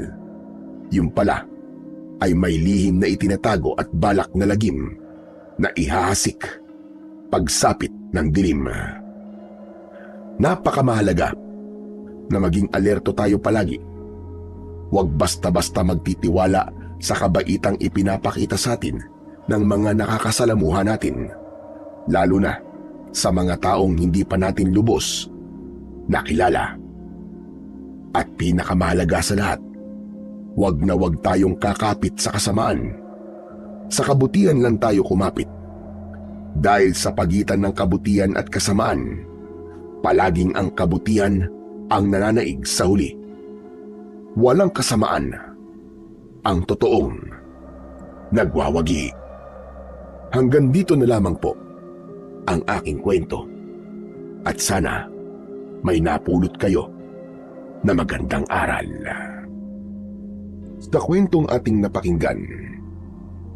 Yung pala ay may lihim na itinatago at balak na lagim na ihahasik pagsapit ng dilim. Napakamahalaga na maging alerto tayo palagi. Huwag basta-basta magtitiwala sa kabaitang ipinapakita sa atin ng mga nakakasalamuha natin, lalo na sa mga taong hindi pa natin lubos nakilala. At pinakamahalaga sa lahat, huwag na huwag tayong kakapit sa kasamaan. Sa kabutihan lang tayo kumapit. Dahil sa pagitan ng kabutihan at kasamaan, palaging ang kabutihan ang nananaig sa huli. Walang kasamaan ang totoong nagwawagi. Hanggang dito na lamang po ang aking kwento. At sana may napulot kayo na magandang aral. Sa kwentong ating napakinggan,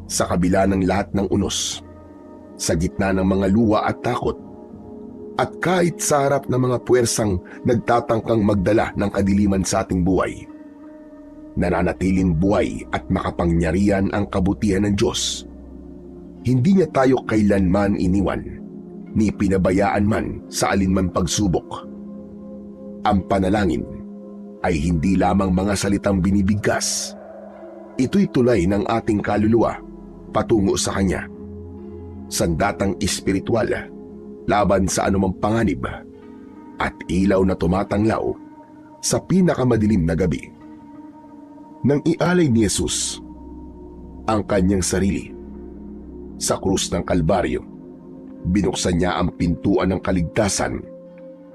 sa kabila ng lahat ng unos, sa gitna ng mga luha at takot, At kahit sa harap ng mga puwersang nagtatangkang magdala ng kadiliman sa ating buhay, nananatiling buhay at makapangyarihan ang kabutihan ng Diyos. Hindi niya tayo kailanman iniwan, ni pinabayaan man sa alinman pagsubok. Ang panalangin ay hindi lamang mga salitang binibigkas. Ito'y tulay ng ating kaluluwa patungo sa Kanya. Sandatang espiritual laban sa anumang panganib at ilaw na tumatanglaw sa pinakamadilim na gabi. Nang ialay ni Jesus ang kanyang sarili sa krus ng Kalbaryo, binuksan niya ang pintuan ng kaligtasan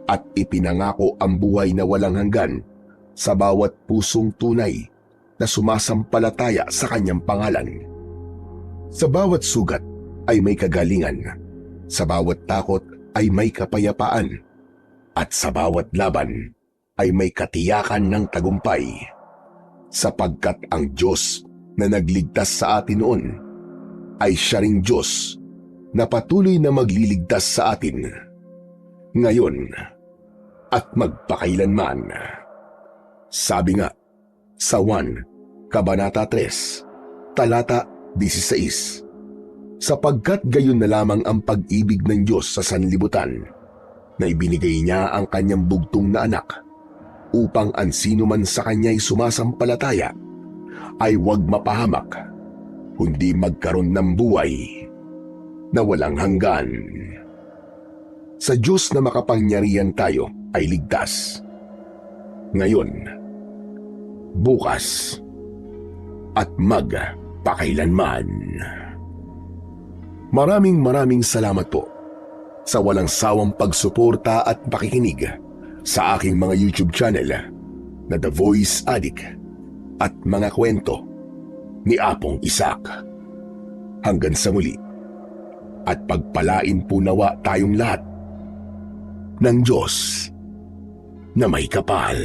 at ipinangako ang buhay na walang hanggan sa bawat pusong tunay na sumasampalataya sa kanyang pangalan. Sa bawat sugat ay may kagalingan, sa bawat takot ay may kapayapaan, at sa bawat laban ay may katiyakan ng tagumpay. Sapagkat ang Diyos na nagligtas sa atin noon ay siya ring Diyos na patuloy na magliligtas sa atin ngayon at magpakailanman. Sabi nga sa 1 Kabanata 3, Talata 16, sapagkat gayon na lamang ang pag-ibig ng Diyos sa sanlibutan, na ibinigay niya ang kanyang bugtong na anak, upang ang sino man sa kanya'y sumasampalataya ay huwag mapahamak, kundi magkaroon ng buhay na walang hanggan. Sa Diyos na makapangyarihan tayo ay ligtas. Ngayon, bukas, at magpakailanman. Maraming salamat po sa walang sawang pagsuporta at pakikinig sa aking mga YouTube channel na The Voice Addict at mga kwento ni Apong Isaac. Hanggang sa muli, at pagpalain po nawa tayong lahat ng Diyos na may kapal.